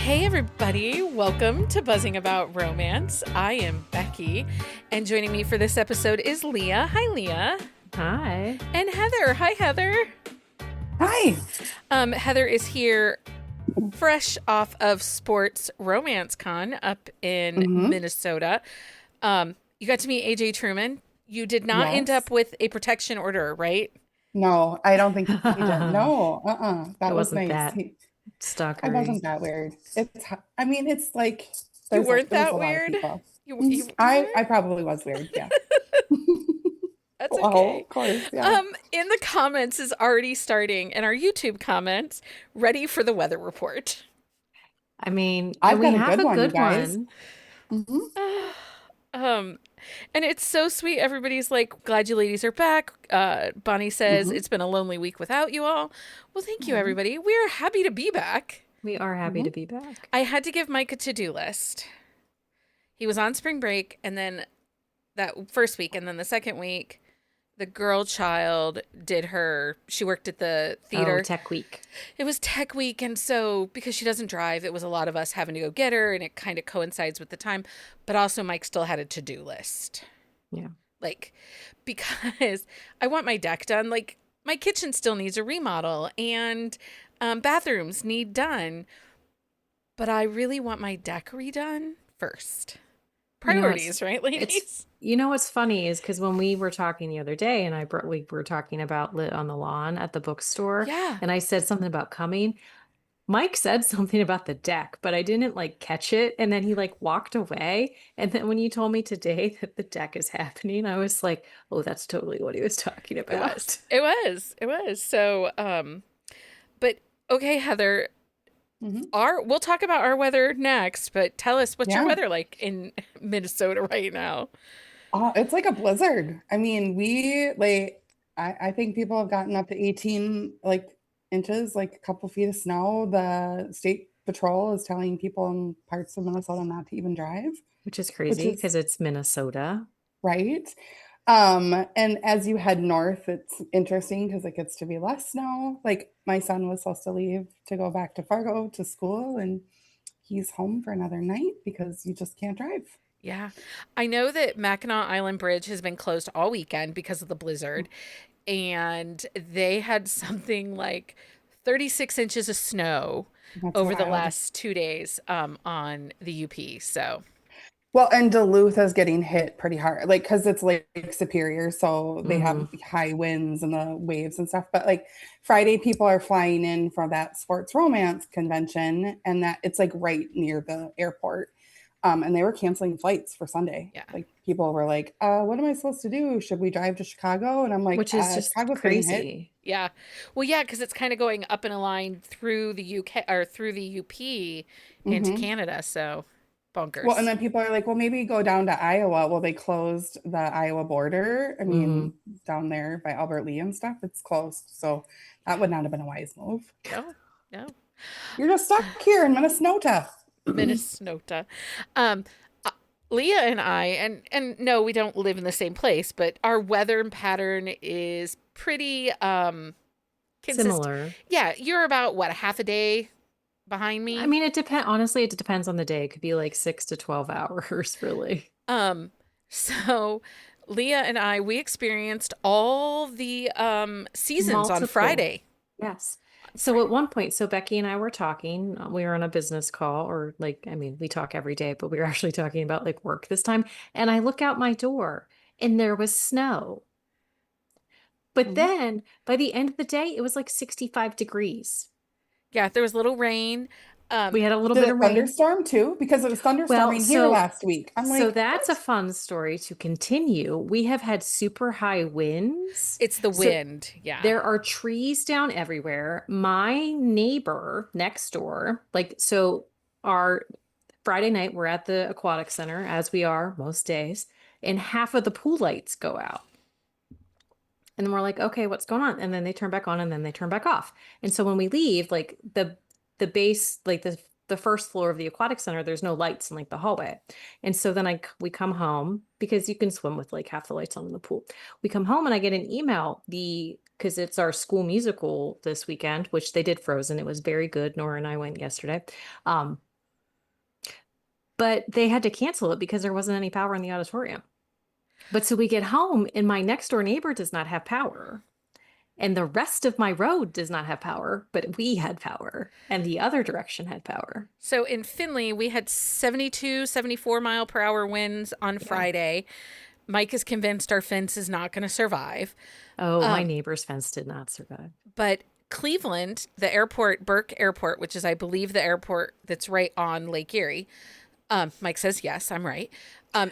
Hey, everybody. Welcome to Buzzing About Romance. I am Becky, and joining me for this episode is Leah. Hi, Leah. Hi. And Heather. Hi, Heather. Hi. Heather is here fresh off of Sports Romance Con up in Minnesota. You got to meet AJ Truman. You did not end up with a protection order, right? No, I don't think he did. No, That It was wasn't nice. that I stalkery. wasn't that weird. It's like You there was weren't that a lot of weird? people. You I probably was weird. Yeah. That's Well, okay. of course. Yeah. In the comments is already starting, in our YouTube comments, ready for the weather report. I mean, I've we got a have good a one, you good guys. one. And it's so sweet. Everybody's like, glad you ladies are back. Bonnie says, it's been a lonely week without you all. Well, thank you, everybody. We're happy to be back. We are happy to be back. I had to give Mike a to-do list. He was on spring break, and then that first week, and then the second week, the girl child she worked at the theater. Oh, tech week. It was tech week, and so because she doesn't drive, it was a lot of us having to go get her, and it kind of coincides with the time. But also Mike still had a to-do list. Yeah. Like, because I want my deck done. Like, my kitchen still needs a remodel, and bathrooms need done. But I really want my deck redone first. Priorities, right, ladies? You know what's funny is because when we were talking the other day, and we were talking about Lit on the Lawn at the bookstore, and I said something about coming. Mike said something about the deck, but I didn't catch it, and then he walked away. And then when you told me today that the deck is happening, I was like, "Oh, that's totally what he was talking about." It was. So, but okay, Heather. We'll talk about our weather next, but tell us what's your weather like in Minnesota right now. It's like a blizzard. I mean, I think people have gotten up to 18 inches, a couple feet of snow. The state patrol is telling people in parts of Minnesota not to even drive, which is crazy because it's Minnesota, right? And as you head north, it's interesting because it gets to be less snow. Like my son was supposed to leave to go back to Fargo to school, and he's home for another night because you just can't drive. Yeah. I know that Mackinac Island Bridge has been closed all weekend because of the blizzard, and they had something like 36 inches of snow over the last 2 days on the UP. So well, and Duluth is getting hit pretty hard, because it's Lake Superior, so they have high winds and the waves and stuff. But Friday, people are flying in for that Sports Romance convention, and that it's right near the airport. And they were canceling flights for Sunday. Yeah. People were like, what am I supposed to do? Should we drive to Chicago? And I'm like, which is just Chicago's crazy. Yeah. Well, yeah, because it's kind of going up in a line through the UK or through the UP into Canada. So bonkers. Well, and then people are like, well, maybe go down to Iowa. Well, they closed the Iowa border. I mean, down there by Albert Lee and stuff, it's closed. So that would not have been a wise move. No. You're just stuck here in Minnesota. Minnesota. Leah and I, and no, we don't live in the same place, but our weather pattern is pretty similar. Yeah, you're about what, a half a day behind me? I mean, it depends. Honestly, it depends on the day. It could be 6 to 12 hours, really. So Leah and I, we experienced all the seasons on Friday. Yes. So at one point, Becky and I were talking, we were on a business call, or we talk every day, but we were actually talking about work this time. And I look out my door and there was snow. But then by the end of the day, it was 65 degrees. Yeah, there was little rain. We had a little bit of rain. Thunderstorm too, because it was thunderstorming here last week. So that's a fun story to continue. We have had super high winds. It's the wind. Yeah. There are trees down everywhere. My neighbor next door, our Friday night, we're at the aquatic center, as we are most days, and half of the pool lights go out. And then we're like, okay, what's going on? And then they turn back on, and then they turn back off. And so when we leave, the base, the first floor of the aquatic center, there's no lights in the hallway. And so then we come home, because you can swim with half the lights on in the pool. We come home and I get an email, because it's our school musical this weekend, which they did Frozen. It was very good. Nora and I went yesterday. but they had to cancel it because there wasn't any power in the auditorium. But so we get home and my next door neighbor does not have power. And the rest of my road does not have power, but we had power and the other direction had power. So in Findlay, we had 72, 74 mile per hour winds on Friday. Mike is convinced our fence is not going to survive. Oh, my neighbor's fence did not survive. But Cleveland, the airport, Burke Airport, which is, I believe, the airport that's right on Lake Erie. Mike says, yes, I'm right.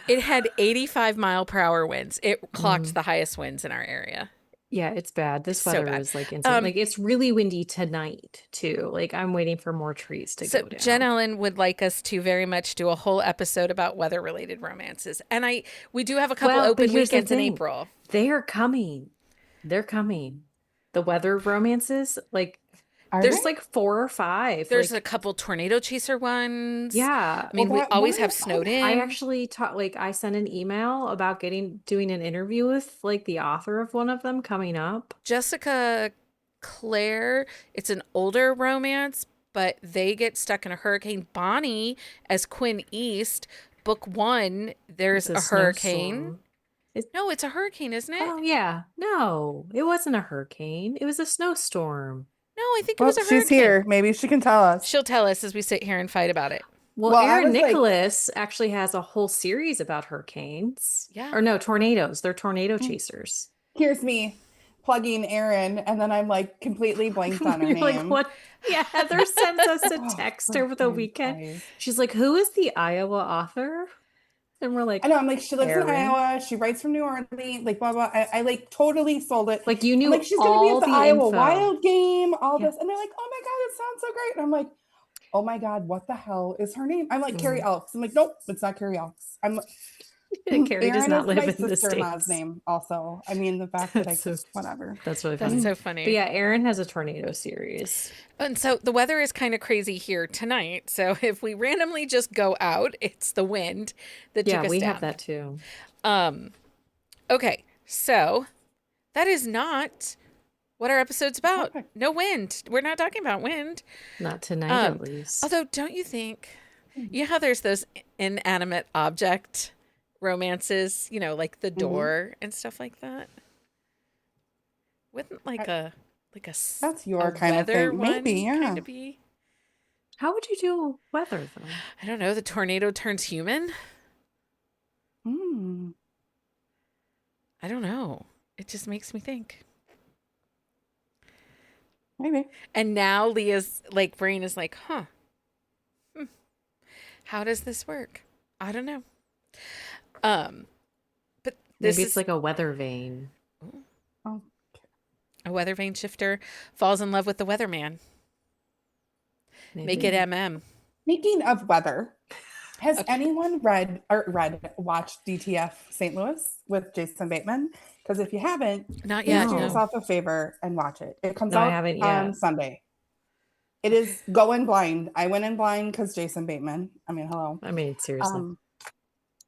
It had 85 mile per hour winds. It clocked the highest winds in our area. Yeah, it's bad. This So weather bad. is like insane. Like it's really windy tonight too. Like I'm waiting for more trees to So go down. Jen Ellen would like us to very much do a whole episode about weather-related romances. And we do have a couple Well, but open here's the weekends in thing. April. They are coming. They're coming. The weather romances, like Are there's they? like 4 or 5. There's like, a couple tornado chaser ones. yeah. I mean, Well, we that always one have is- snowed in. I actually taught like I sent an email about doing an interview with like the author of one of them coming up. Jessica Claire, it's an older romance, but they get stuck in a hurricane. Bonnie as Quinn East, book 1, there's It's a hurricane. snowstorm. No, it's a hurricane, isn't it? Oh yeah. No, it wasn't a hurricane. It was a snowstorm. No, I think it Well, was a hurricane. she's here. Maybe she can tell us. She'll tell us as we sit here and fight about it. Well, Well, I Aaron was like- Nicholas actually has a whole series about hurricanes. Yeah. Or no, tornadoes. They're tornado chasers. Here's me plugging Erin, and then I'm like completely blanked on her You're name. like, what? Yeah, Heather sends us a Oh, text for over the Christ's weekend. sake. She's like, who is the Iowa author? And we're like, I know. I'm like, she lives Erin? in Iowa. She writes from New Orleans. Like, blah blah. I like totally sold it. like you I'm knew like, she's gonna be all at the the Iowa info. Wild game. All Yeah. this, and they're like, oh my god, it sounds so great. And I'm like, oh my god, what the hell is her name? I'm like, Carrie Elks. I'm like, nope, it's not Carrie Elks. I'm Carrie does Erin not is live my in the sister-in-law's States. name. Also, I mean, the fact that I That's so- could, whatever. That's really That's funny. so funny. But yeah, Aaron has a tornado series. And so the weather is kind of crazy here tonight. So if we randomly just go out, it's the wind that Yeah, took us we down. have that too. Okay, so that is not what our episode's about. Okay. No wind. We're not talking about wind. Not tonight, at least. Although, don't you think, you know how there's those inanimate object romances, like the door and stuff like that? Wouldn't like a That's your kind of weather thing. one Maybe, yeah. kind of be? How would you do weather though? I don't know. The tornado turns human. Hmm. I don't know. It just makes me think. Maybe. And now Leah's brain is like, huh. How does this work? I don't know. But this Maybe is it's like a weather vane. Oh, a weather vane shifter falls in love with the weatherman. Make it MM. speaking of weather, has anyone watched DTF St. Louis with Jason Bateman? Because if you haven't, Not please yet. do No. yourself a favor and watch it. It comes No, I out haven't on yet. Sunday. It is going blind. I went in blind because Jason Bateman. I mean, hello. I mean, seriously.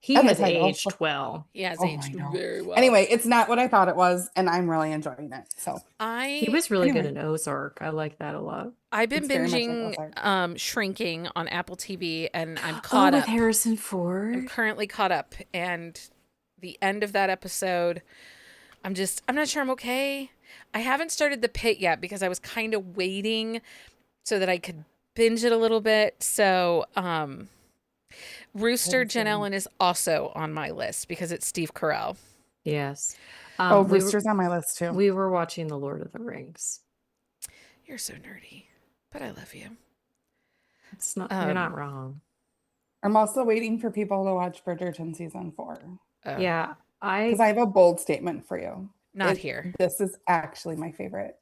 He He and the has title. aged well. He has Oh, I aged know. very well. Anyway, it's not what I thought it was, and I'm really enjoying it. So He was really good Anyway. in Ozark. I like that a lot. I've been It's very much like binging Shrinking on Apple TV, and I'm caught with up. Harrison I'm Ford. currently caught up, and the end of that episode, I'm not sure I'm okay. I haven't started The Pit yet because I was kind of waiting so that I could binge it a little bit. So, Rooster Jen Ellen is also on my list because it's Steve Carell. Yes. Rooster's on my list too. We were watching The Lord of the Rings. You're so nerdy, but I love you. It's not. You're not wrong. I'm also waiting for people to watch Bridgerton season 4 Yeah, because I have a bold statement for you. Not here. This is actually my favorite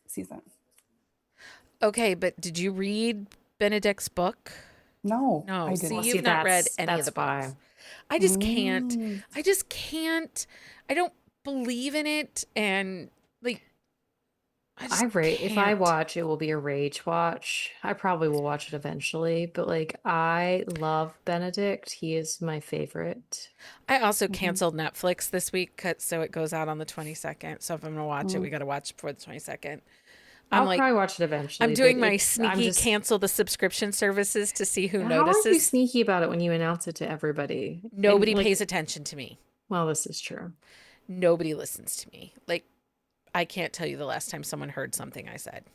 season. Okay, but did you read Benedict's book? No, No, I see, didn't. you've not read any of that's the why. books. I just can't. Mm. I just can't. I don't believe in it, and I just If I can't. watch, it will be a rage watch. I probably will watch it eventually, but I love Benedict. He is my favorite. I also canceled Netflix this week, so it goes out on the 22nd. So if I'm gonna watch it, we got to watch before the 22nd. I'm I'll like, probably watch it I'm eventually, but doing my I'm sneaky just, cancel the subscription services to see who how are you notices. sneaky about it when you announce it to everybody? And Nobody like, pays attention to me. well, this is true. Nobody listens to me. Like, I can't tell you the last time someone heard something I said.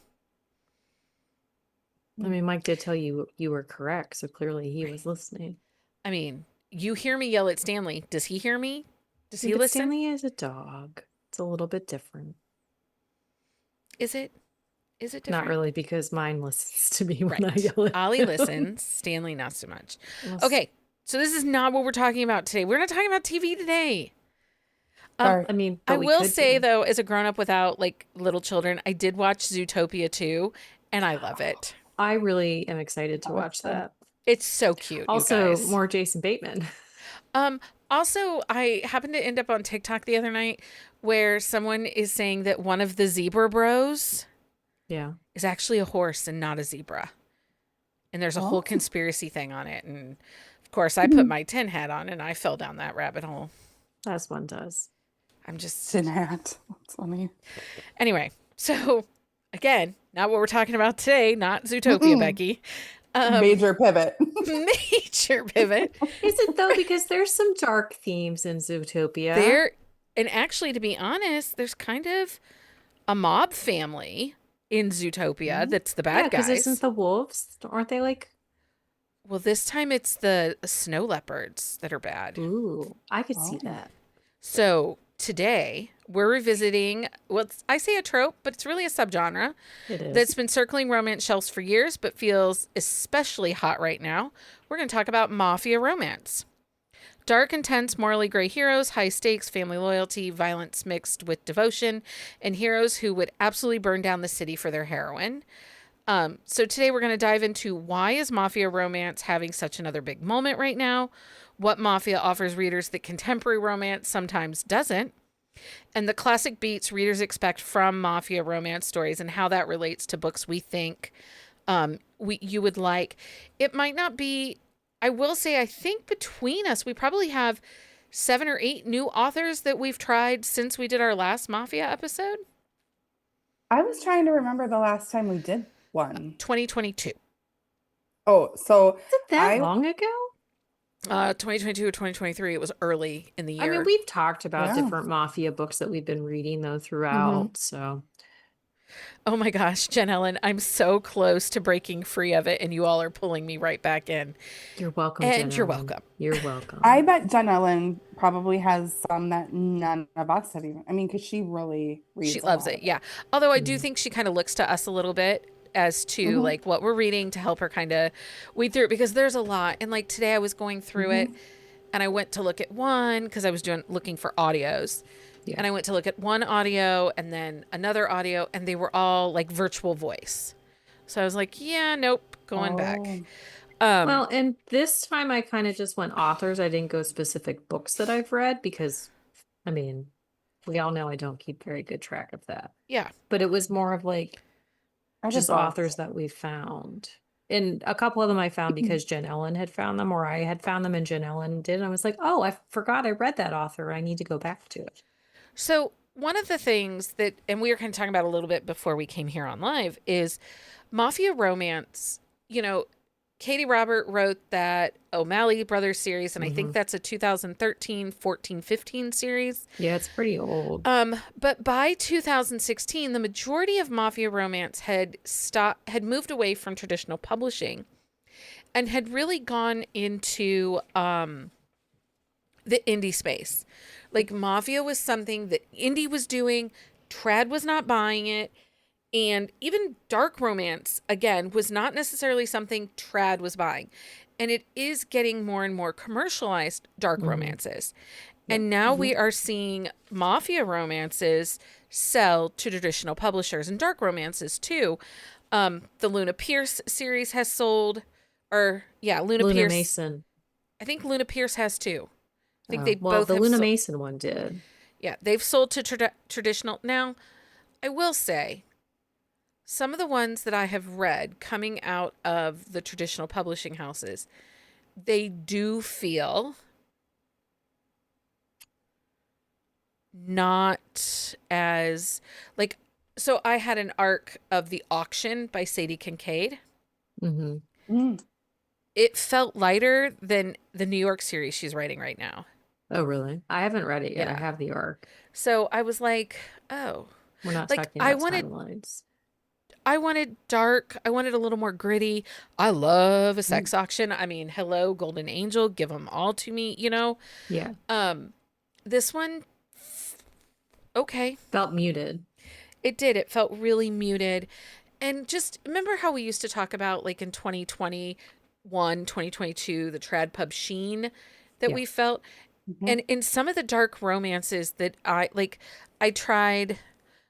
I mean, Mike did tell you you were correct, so clearly he Right. was listening. I mean, you hear me yell at Stanley. Does he hear me? Does Yeah, he but listen? Stanley is a dog. It's a little bit different. Is it? Is it Not different? really, because mine listens to me when I Right. yell at Ollie him. listens. Stanley, not so much. Well, Okay. So this is not what we're talking about today. We're not talking about TV today. Sorry. I mean, I but we will could say be. though, as a grown up without like little children, I did watch Zootopia 2 and I love it. I really am excited to Oh, watch okay. that. It's so cute, you Also, guys. more Jason Bateman. Um, also, I happened to end up on TikTok the other night where someone is saying that one of the zebra bros Yeah. is actually a horse and not a zebra. And there's a whole Oh. conspiracy thing on it. And of course, I put my tin hat on and I fell down that rabbit hole. As one does. I'm just. Tin hat. That's funny. Anyway, so again, not what we're talking about today, not Zootopia, Mm-mm. Becky. Major pivot. Major pivot. Is it though? Because there's some dark themes in Zootopia. There, and actually, to be honest, there's kind of a mob family in Zootopia that's the Yeah, bad because isn't guys. the wolves, aren't they like, Well, this time it's the snow leopards that are bad. ooh, I could see Oh. that. So today we're revisiting what's I say a trope, but it's really a subgenre It is. that's been circling romance shelves for years, but feels especially hot right now. We're going to talk about Mafia Romance. Dark, intense, morally gray heroes, high stakes, family loyalty, violence mixed with devotion, and heroes who would absolutely burn down the city for their heroine. So today we're going to dive into why is Mafia Romance having such another big moment right now, what Mafia offers readers that contemporary romance sometimes doesn't, and the classic beats readers expect from Mafia Romance stories and how that relates to books we think you would like. It might not be. I will say, I think between us, we probably have 7 or 8 new authors that we've tried since we did our last Mafia episode. I was trying to remember the last time we did one. 2022. Oh, so Is it that I long ago? 2022 or 2023. It was early in the I mean, year. we've talked about Yeah. different mafia books that we've been reading though throughout. So Oh my gosh, Jen Ellen, I'm so close to breaking free of it, and you all are pulling me right back in. you're welcome, And Jen you're Ellen. welcome. You're welcome. I bet Jen Ellen probably has some that none of us have even. I mean, because she really reads She a loves lot it, of yeah. Although I do think she kind of looks to us a little bit as to Mhm. like what we're reading to help her kind of weed through it because there's a lot. And like today I was going through it and I went to look at one because I was looking for audios. Yeah. And I went to look at one audio and then another audio, and they were all like virtual voice. So I was like, yeah, nope, going back. Oh. Well, and this time I kind of just went authors. I didn't go specific books that I've read because, I mean, we all know I don't keep very good track of that. Yeah. But it was more of like I did just both. authors that we found. And a couple of them I found because Jen Ellen had found them, or I had found them and Jen Ellen did. And I was like, oh, I forgot I read that author. I need to go back to it. So one of the things that, and we were kind of talking about a little bit before we came here on live, is Mafia Romance. You know, Katie Robert wrote that O'Malley Brothers series, and I think that's a 2013, 14, 15 series. Yeah, it's pretty old. But by 2016, the majority of Mafia Romance had moved away from traditional publishing and had really gone into the indie space. Like Mafia was something that indie was doing, trad was not buying it, and even dark romance again was not necessarily something trad was buying. And it is getting more and more commercialized dark romances. And now we are seeing Mafia romances sell to traditional publishers and dark romances too. The Luna Pierce series has sold, or yeah, Luna Luna Pierce. Mason. I think Luna Pierce has too. I think Oh, they well, both the have Luna sold. Mason one did. Yeah, they've sold to traditional. Now, I will say, some of the ones that I have read coming out of the traditional publishing houses, they do feel not as like So I had an arc of The Auction by Sadie Kincaid. Mm-hmm. Mm. It felt lighter than the New York series she's writing right now. Oh, really? I haven't read it yet. I Yeah. have the arc. So I was like, oh, We're not like talking about timelines. I wanted dark. I wanted a little more gritty. I love a Mm. sex auction. I mean, hello, Golden Angel, give them all to me, you know? Yeah. Um, this one, okay. Felt muted. It did. It felt really muted. And just remember how we used to talk about, like, in 2021, 2022, the trad pub sheen that Yeah. we felt. Mhm. And in some of the dark romances that I tried,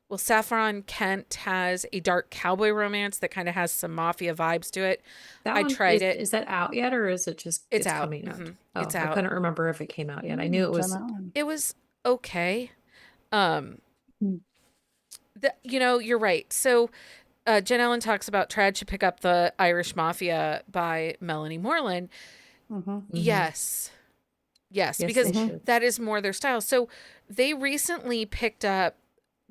well, Saffron Kent has a dark cowboy romance that kind of has some mafia vibes to it. That I one tried it. is that out yet, or is it just It's it's out. coming out? Oh, It's I out. couldn't remember if it came out yet. I knew it Jen was. Allen. It was okay. Um, Mm. you're right. So Jen Ellen talks about Trad should pick up the Irish Mafia by Melanie Moreland. Mhm. Yes. Yes, Yes, they because Mhm. should. that is more their style. So they recently picked up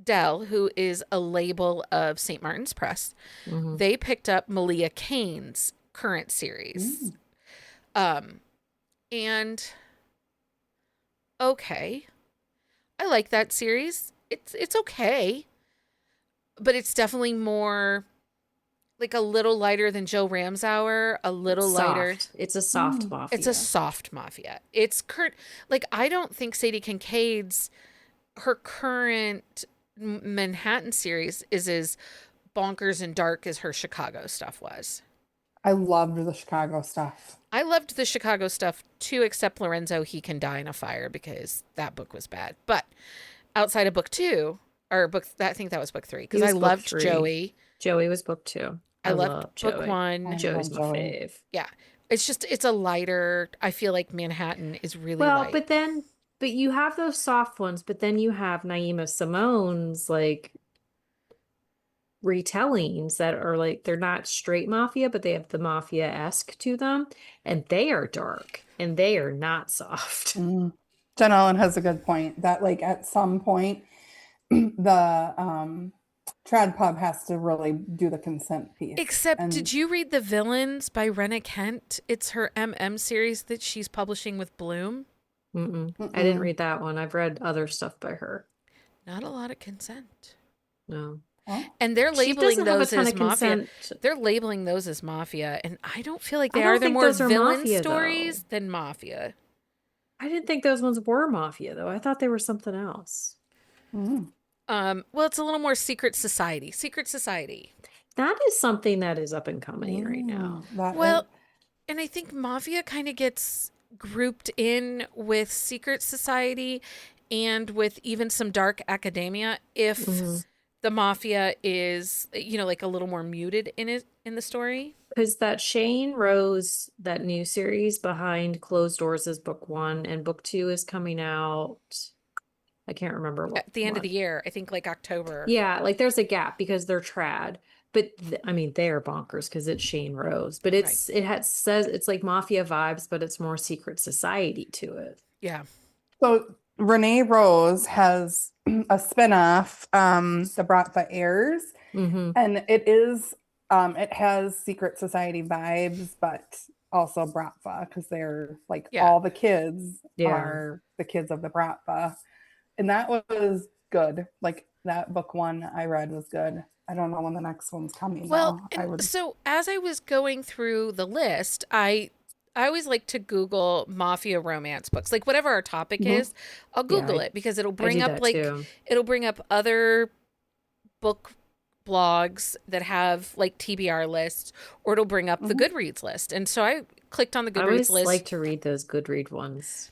Dell, who is a label of St. Martin's Press. Mm-hmm. They picked up Malia Kane's current series. Mm. Um, and okay. I like that series. It's okay, but it's definitely more like a little lighter than Joe Ramsauer, a little lighter. Soft. It's a soft Mm. It's a mafia. soft mafia. It's current, like I don't think Sadie Kincaid's her current Manhattan series is as bonkers and dark as her Chicago stuff was. I loved the Chicago stuff. I loved the Chicago stuff too, except Lorenzo, he can die in a fire because that book was bad. But outside of book two, or book, I think that was book three, He because I was book loved 3. Joey. Joey was book 2. I I loved love book Joey. I one. Joey's love my Joey. fave. Yeah. It's a lighter, I feel like Manhattan is really Well, light. but you have those soft ones, but then you have Naima Simone's like retellings that are like they're not straight mafia, but they have the mafia-esque to them, and they are dark and they are not soft. Mm. Jen Allen has a good point that like at some point the trad pub has to really do the consent piece. Except, And did you read The Villains by Rena Kent? It's her series that she's publishing with Bloom. Mm-mm. I didn't mm-mm. read that one. I've read other stuff by her. Not a lot of consent. No. Oh, And they're She labeling doesn't have a those ton as of mafia. consent. They're labeling those as mafia, and I don't feel like I they are. don't They're think more those are villain mafia, stories though. than mafia. I didn't think those ones were mafia, though. I thought they were something else. mm. Well, it's a little more secret society. Secret society. That is something that is up and coming right now. That Well, and I think mafia kind of gets grouped in with secret society and with even some dark academia if Mm-hmm. the mafia is, like a little more muted in the story. Because that Shane Rose, that new series Behind Closed Doors is book 1, and book 2 is coming out. I can't remember At the end of the what. year, I think like October. Yeah, like there's a gap because they're trad. But I mean, they are bonkers because it's Shane Rose. But Right. says it's like mafia vibes, but it's more secret society to it. Yeah. So Renee Rose has a spinoff, The Bratva Heirs, Mm-hmm. and it has secret society vibes, but also Bratva because they're like Yeah. all the kids Yeah. are the kids of the Bratva, and that was good. Like that book one I read was good. I don't know when the next one's coming. Well, though. so as I was going through the list, I always like to Google mafia romance books. Like whatever our topic Mhm. is, I'll Google it because it'll I bring do up that like too. it'll bring up other book blogs that have like TBR lists, or it'll bring up the Mhm. Goodreads list. And so I clicked on the I Goodreads always list. like to read those Goodread ones.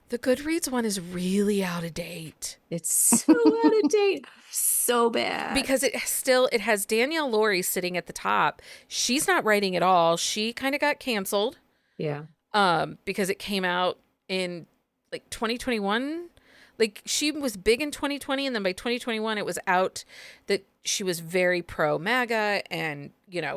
The Goodreads one is really out of date It's so out of date. So bad. because it has Danielle Laurie sitting at the top. She's not writing at all. She kind of got canceled. Yeah. Because it came out in like 2021. Like she was big in 2020, and then by 2021 it was out that she was very pro MAGA, and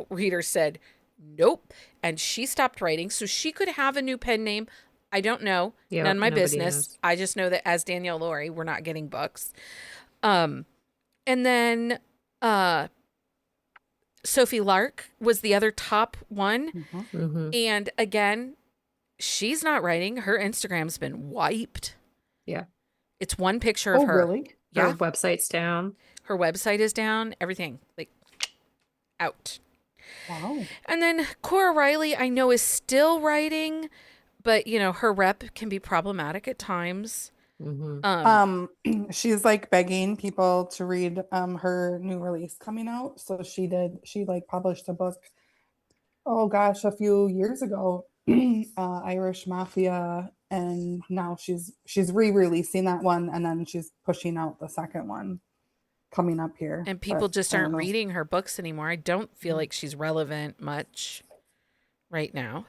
readers said nope, and she stopped writing so she could have a new pen name. I don't know. Yeah. None of my nobody business. knows. I just know that as Danielle Laurie, we're not getting books. And then Uh, Sophie Lark was the other top one. Mm-hmm. And again, she's not writing. Her Instagram's been wiped. Yeah. It's one picture of Oh, her. really? Yeah. Her website's down. Her website is down. Everything. Like, out. Wow. And then Cora Riley, I know, is still writing, but, you know, her rep can be problematic at times. Mm-hmm. She's like begging people to read her new release coming out. So she like published a book, oh gosh, a few years ago, Irish Mafia, and now she's re-releasing that one, and then she's pushing out the second one coming up here. And people But just I don't aren't know. reading her books anymore. I don't feel like she's relevant much right now.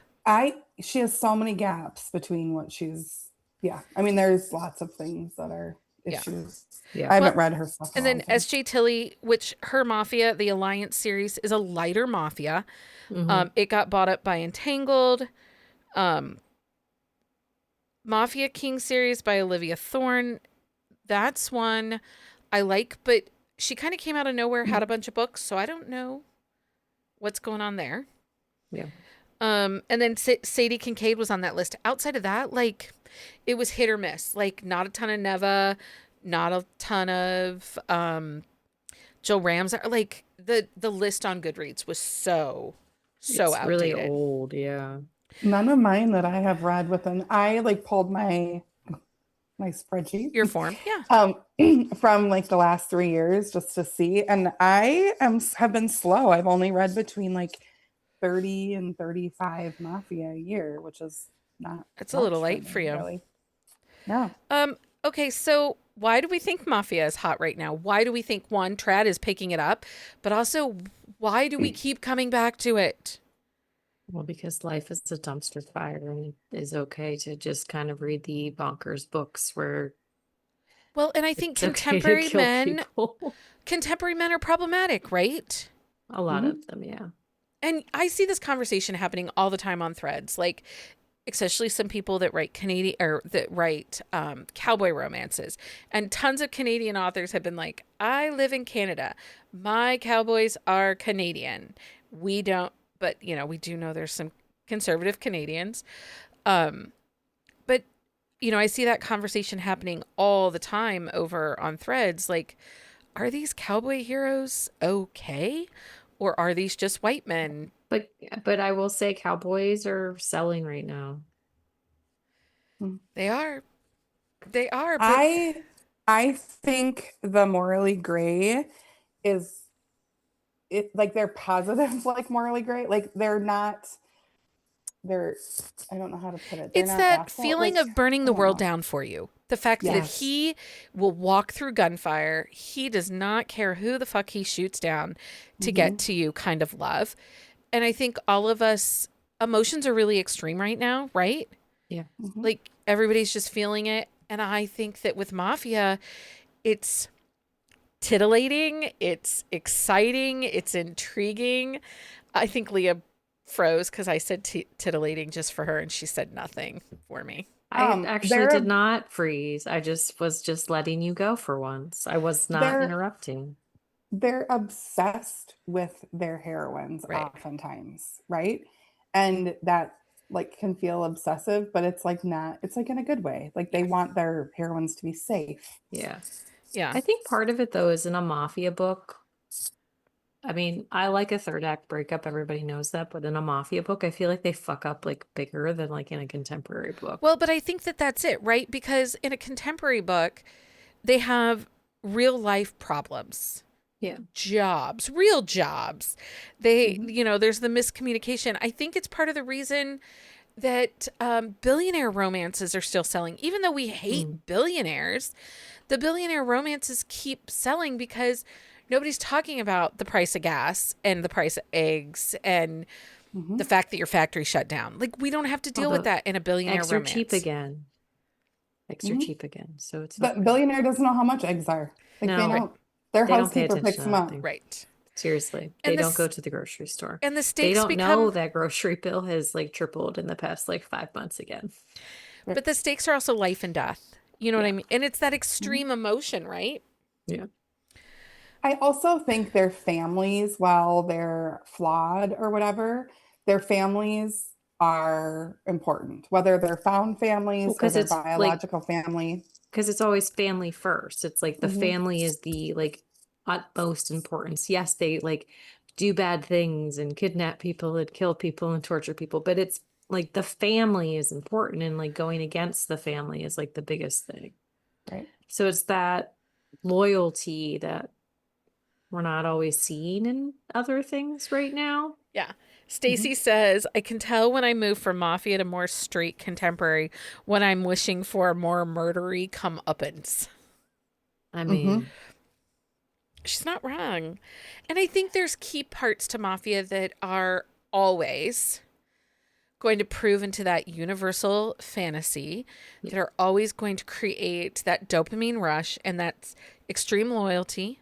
She has so many gaps between what she's, yeah. I mean, there's lots of things that are Yeah. issues. Yeah. I haven't read her stuff. And then S.J. Tilly, which her Mafia, the Alliance series, is a lighter Mafia. Mm-hmm. It got bought up by Entangled. Mafia King series by Olivia Thorne. That's one I like, but she kind of came out of nowhere, had a bunch of books, so I don't know what's going on there. Yeah. And then Sadie Kincaid was on that list. Outside of that, like, it was hit or miss. Like, not a ton of Neva, not a ton of Jill Ramsey. Like, the list on Goodreads was so It's outdated. really old. Yeah. None of mine that I have read within. I like pulled my spreadsheet, Your form, yeah. from like the last 3 years just to see, and have been slow. I've only read between like 30 and 35 Mafia a year, which is not. It's a little late me, for you. really. Yeah. Okay, so why do we think Mafia is hot right now? Why do we think, one, Trad is picking it up, but also why do we keep coming back to it? Well, because life is a dumpster fire, and it is okay to just kind of read the bonkers books where Well, and I think it's okay to kill people. contemporary men are problematic, right? A lot of them, yeah. And I see this conversation happening all the time on Threads, like especially some people that write Canadian or that write cowboy romances, and tons of Canadian authors have been like, I live in Canada, my cowboys are Canadian. We don't, but you know, we do know there's some conservative Canadians. But you know, I see that conversation happening all the time over on Threads. Like, are these cowboy heroes okay? Or are these just white men? But I will say cowboys are selling right now. They are. They are. But I think the morally gray is it, like they're positive, like morally gray. Like they're I don't know how to put it. They're it's not that asshole. feeling Like, of burning I the don't world know. down for you. The fact that Yes. he will walk through gunfire, he does not care who the fuck he shoots down to get to you kind of love. And I think all of us, emotions are really extreme right now, right? Yeah. Like everybody's just feeling it. And I think that with Mafia, it's titillating, it's exciting, it's intriguing. I think Leah froze because I said titillating just for her, and she said nothing for me. I actually they're did not freeze. I was just letting you go for once. I was not interrupting. they're obsessed with their heroines Right. oftentimes, right? And that like can feel obsessive, but it's like not, it's like in a good way. Like they want their heroines to be safe. Yeah. Yeah. I think part of it though is in a mafia book. I mean, I like a third act breakup. Everybody knows that. But in a mafia book, I feel like they fuck up like bigger than like in a contemporary book. Well, but I think that that's it, right? Because in a contemporary book, they have real life problems. Yeah. Jobs, real jobs. They, you know, there's the miscommunication. I think it's part of the reason that billionaire romances are still selling. Even though we hate billionaires, the billionaire romances keep selling because nobody's talking about the price of gas and the price of eggs and the fact that your factory shut down. Like, we don't have to deal with that in a billionaire eggs romance. are cheap again. Eggs are cheap again. So it's The billionaire doesn't know how much eggs are. Like No. they don't. Their They don't pay housekeeper attention picks to them up. nothing. Right. Seriously. And They the don't go s- to the grocery store. And the They stakes don't become know that grocery bill has like tripled in the past like 5 months again. But the stakes are also life and death. You know what I mean? And it's that extreme emotion, right? Yeah. I also think their families, while they're flawed or whatever, their families are important, whether they're found Well, families or because their it's like, biological family. because it's always family first. It's like the Hmm. family is the like utmost importance. Yes, they like do bad things and kidnap people and kill people and torture people, but it's like the family is important, and like going against the family is like the biggest thing. Right. So it's that loyalty that we're not always seeing in other things right now. Yeah. Hmm. Stacy says, I can tell when I move from Mafia to more straight contemporary when I'm wishing for more murdery comeuppance. I Hmm. mean, She's not wrong. And I think there's key parts to Mafia that are always going to prove into that universal fantasy, yeah, that are always going to create that dopamine rush, and that's extreme loyalty.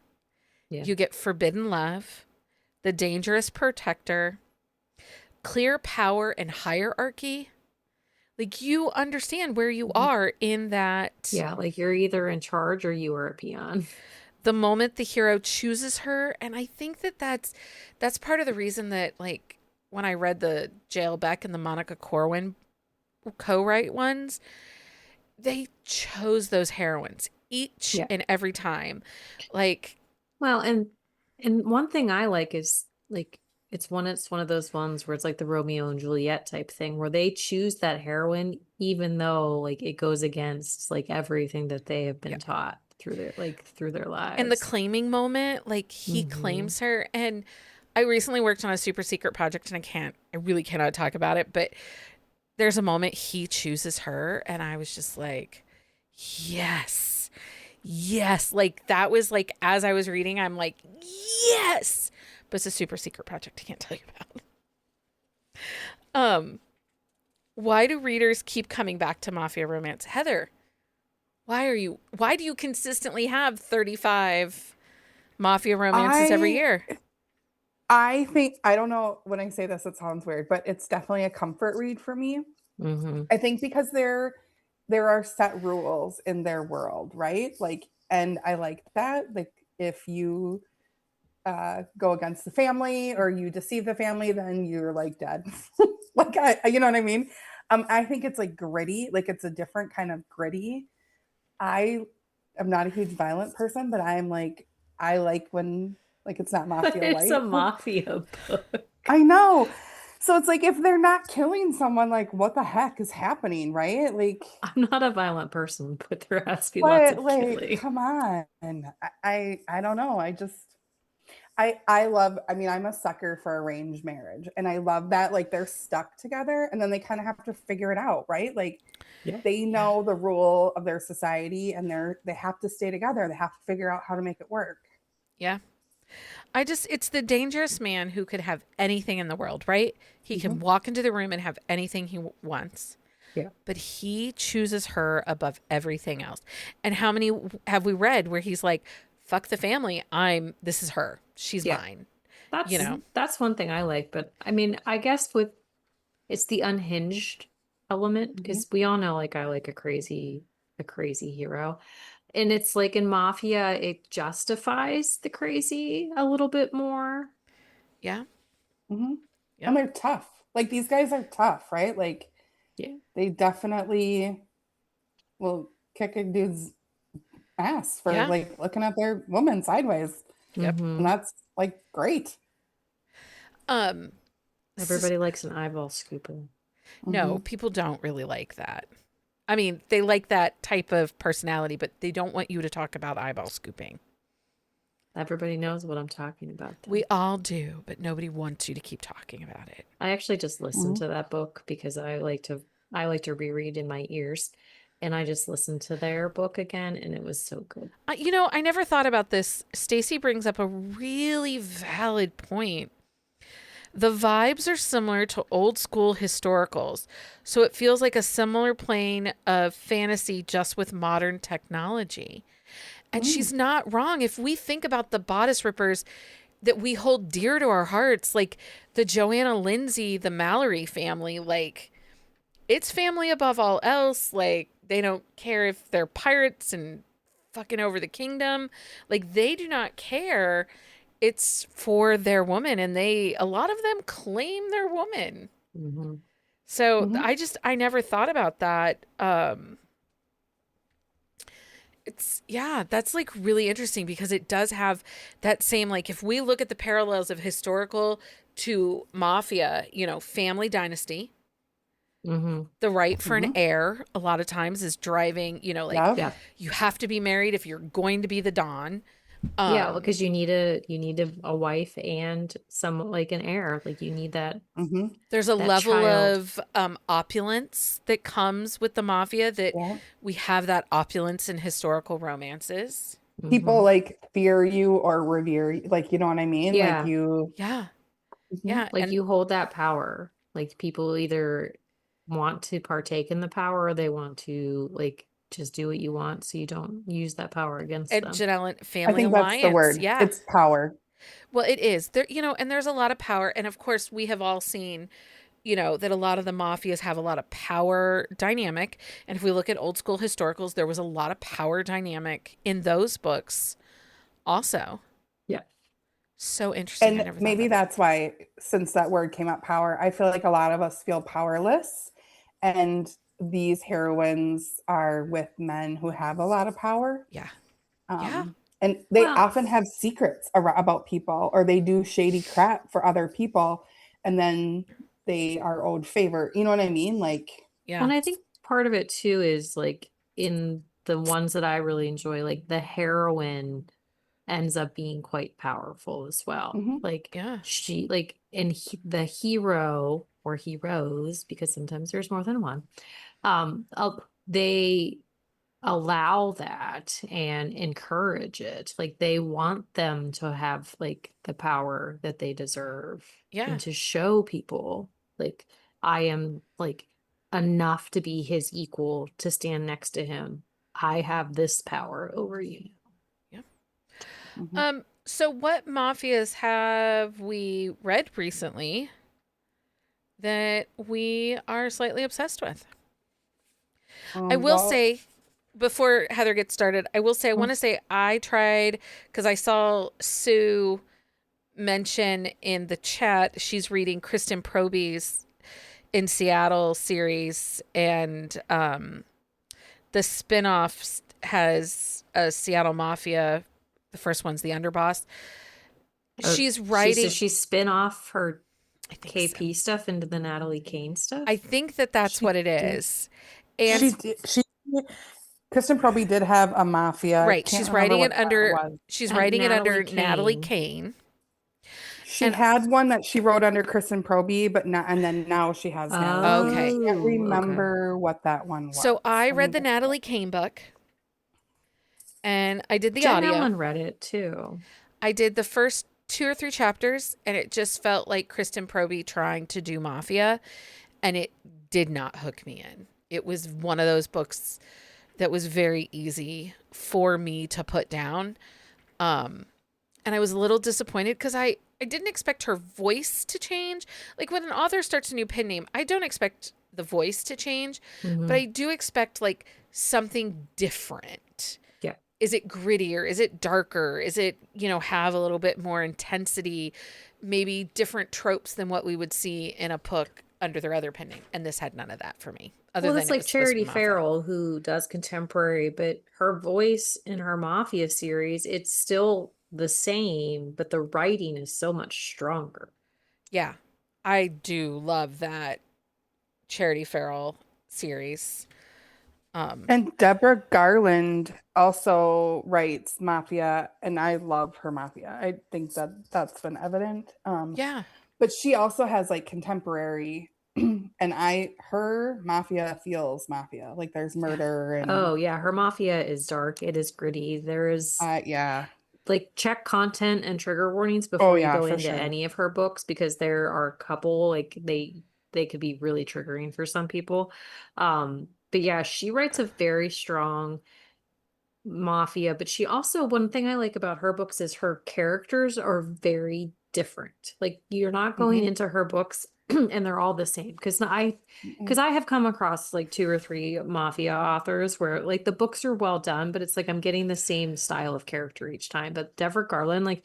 yeah. You get forbidden love, the dangerous protector, clear power and hierarchy. Like you understand where you Hmm. are in that. Yeah, like you're either in charge or you are a peon. The moment the hero chooses her, and I think that that's part of the reason that, like, when I read the Jail Beck and the Monica Corwin co-write ones, they chose those heroines each Yeah. and every time. Like, Well, and one thing I like is like it's one of those ones where it's like the Romeo and Juliet type thing where they choose that heroine even though like it goes against like everything that they have yeah. been taught through their And the lives. claiming moment, like he Hmm. claims her. And I recently worked on a super secret project, and I really cannot talk about it, but there's a moment he chooses her, and I was just like, yes, yes. Like that was like, as I was reading, I'm like, yes. But it's a super secret project I can't tell you about. Um, why do readers keep coming back to Mafia Romance? Heather, why do you consistently have 35 Mafia Romances every I year? I think I don't know when I say this, it sounds weird, but it's definitely a comfort read for me. Hmm. I think because there are set rules in their world, right? Like, and I like that. Like, if you go against the family or you deceive the family, then you're like dead. Like, you know what I mean? I think it's like gritty. Like, it's a different kind of gritty. I am not a huge violent person, but I'm like, I like when like it's not But mafia it's a light. mafia book. I know. So it's like if they're not killing someone, like what the heck is happening, right? Like, I'm not a violent person, but there has to be lots but of like, killing. come on. I don't know. I love, I mean, I'm a sucker for arranged marriage. And I love that like they're stuck together and then they kind of have to figure it out, right? Like Yeah. they Yeah. know the rule of their society and they have to stay together. They have to figure out how to make it work. Yeah. It's the dangerous man who could have anything in the world, right? He can Hmm. walk into the room and have anything he wants, Yeah. but he chooses her above everything else. And how many have we read where he's like, fuck the family. This is her. She's Yeah. mine, you That's know? that's one thing I like, but I mean, I guess with it's the unhinged element Hmm. because we all know like I like a crazy hero. And it's like in Mafia, it justifies the crazy a little bit more. Yeah. Hmm. And Yep. they're tough. Like these guys are tough, right? Like Yeah. they definitely will kick a dude's ass for Yeah. like looking at their woman sideways. Yep. And Hmm. that's like great. Um, Everybody likes an eyeball scooper. no, Hmm. people don't really like that. I mean, they like that type of personality, but they don't want you to talk about eyeball scooping. Everybody knows what I'm talking about We then. all do, but nobody wants you to keep talking about it. I actually just listened Hmm. to that book because I like to reread in my ears. And I just listened to their book again and it was so good. I never thought about this. Stacy brings up a really valid point. The vibes are similar to old school historicals, so it feels like a similar plane of fantasy just with modern technology. And Mm. she's not wrong. If we think about the bodice rippers that we hold dear to our hearts, like the Joanna Lindsay, the Mallory family, like it's family above all else. Like they don't care if they're pirates and fucking over the kingdom. Like they do not care. It's for their woman, and a lot of them claim their woman. Mm-hmm. So Mhm. I never thought about that. Yeah, that's like really interesting because it does have that same, like, if we look at the parallels of historical to mafia, family dynasty, Mm-hmm. the right for an Mhm. heir a lot of times is driving, like Yep. Yeah. you have to be married if you're going to be the Don. Yeah, Um, because you need a wife and some like an heir. Like you need Mhm. there's a that level child. of opulence that comes with the mafia that Yeah. we have that opulence in historical romances. People Mm-hmm. like fear you or revere you, like, you know what I mean? Like Yeah. you. Yeah. Mhm. Yeah. Like And you hold that power. Like people either want to partake in the power or they want to like just do what you want so you don't use that power against them. Janelle, I family think that's the alliance. word. Yeah. It's power. Well, it is there, and there's a lot of power. And of course, we have all seen, that a lot of the mafias have a lot of power dynamic. And if we look at old school historicals, there was a lot of power dynamic in those books also. Yeah. So interesting. I And never thought maybe about that. that's why, since that word came up, power, I feel like a lot of us feel powerless. And these heroines are with men who have a lot of power. Yeah. Yeah. Um, and they Well, often have secrets about people, or they do shady crap for other people. And then they are owed favor. You know what I mean? Like, Yeah. and I think part of it too is like in the ones that I really enjoy, like the heroine ends up being quite powerful as well. mhm. Like Yeah. she like the hero or heroes, because sometimes there's more than one, they allow that and encourage it. Like they want them to have like the power that they deserve Yeah. and to show people like I am like enough to be his equal to stand next to him. I have this power over you. Yeah. Mhm. So what mafias have we read recently that we are slightly obsessed with? I will Well, say, before Heather gets started, I will say, I want to say I tried, because I saw Sue mention in the chat, she's reading Kristen Proby's In Seattle series, and the spin-off has a Seattle Mafia. The first one's The Underboss. Oh, She's does writing, she spin off her I think so. KP stuff into the Natalie Kane I stuff? think that's she what it did. is. She And did. Kristen Proby did have a mafia. right, Can't remember what that was. she's And writing it Natalie under Natalie Kane. Kane. She And had one that she wrote under Kristen Proby, but not, and then now she has Natalie King. I okay. can't Oh, okay. remember what that one was. So I Let me read the look it up. Natalie Kane book, and I did the Jen audio. Ellen read it too. I did the first 2 or 3 chapters, and it just felt like Kristen Proby trying to do Mafia, and it did not hook me in. It was one of those books that was very easy for me to put down. Um, and I was a little disappointed because I didn't expect her voice to change. Like when an author starts a new pen name, I don't expect the voice to change, but Hmm. I do expect like something different. Yeah. Is it grittier? Is it darker? Is it, have a little bit more intensity? Maybe different tropes than what we would see in a book under their other pen name. And this had none of that for me, other Well, than that's it like was supposed to be Charity Mafia. Farrell, who does contemporary, but her voice in her Mafia series, it's still the same, but the writing is so much stronger. Yeah, I do love that Charity Farrell series. Um, And Deborah Garland also writes Mafia, and I love her Mafia. I think that that's been evident. yeah, But she also has like contemporary, and her Mafia feels Mafia. Like there's yeah, murder and Oh, yeah, her Mafia is dark. It is gritty. There is yeah. like check content and trigger warnings Oh before you yeah, go for into sure. any of her books because there are a couple like they could be really triggering for some people. But yeah, she writes a very strong mafia, but she also one thing I like about her books is her characters are very different. Like you're not going Mhm. into her books and they're all the same. Because I have come across like 2 or 3 mafia authors where like the books are well done, but it's like I'm getting the same style of character each time. But Deborah Garland, like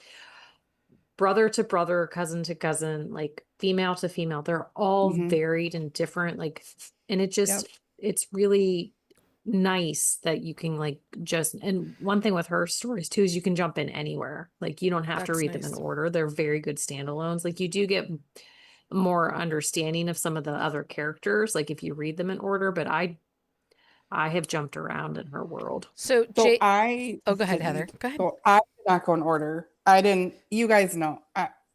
brother to brother, cousin to cousin, like female to female, they're all Mm-hmm. varied and different. Like, and it Yep. just, it's really nice that you can like just, and one thing with her stories too is you can jump in anywhere. Like you don't have to That's read them in nice. order. They're very good standalones. Like you do get more understanding of some of the other characters, like if you read them in order, but I have jumped around in her world. So So Jay, I oh, go ahead, Heather. didn't. Go ahead. So I did not go in order. I didn't. You guys know.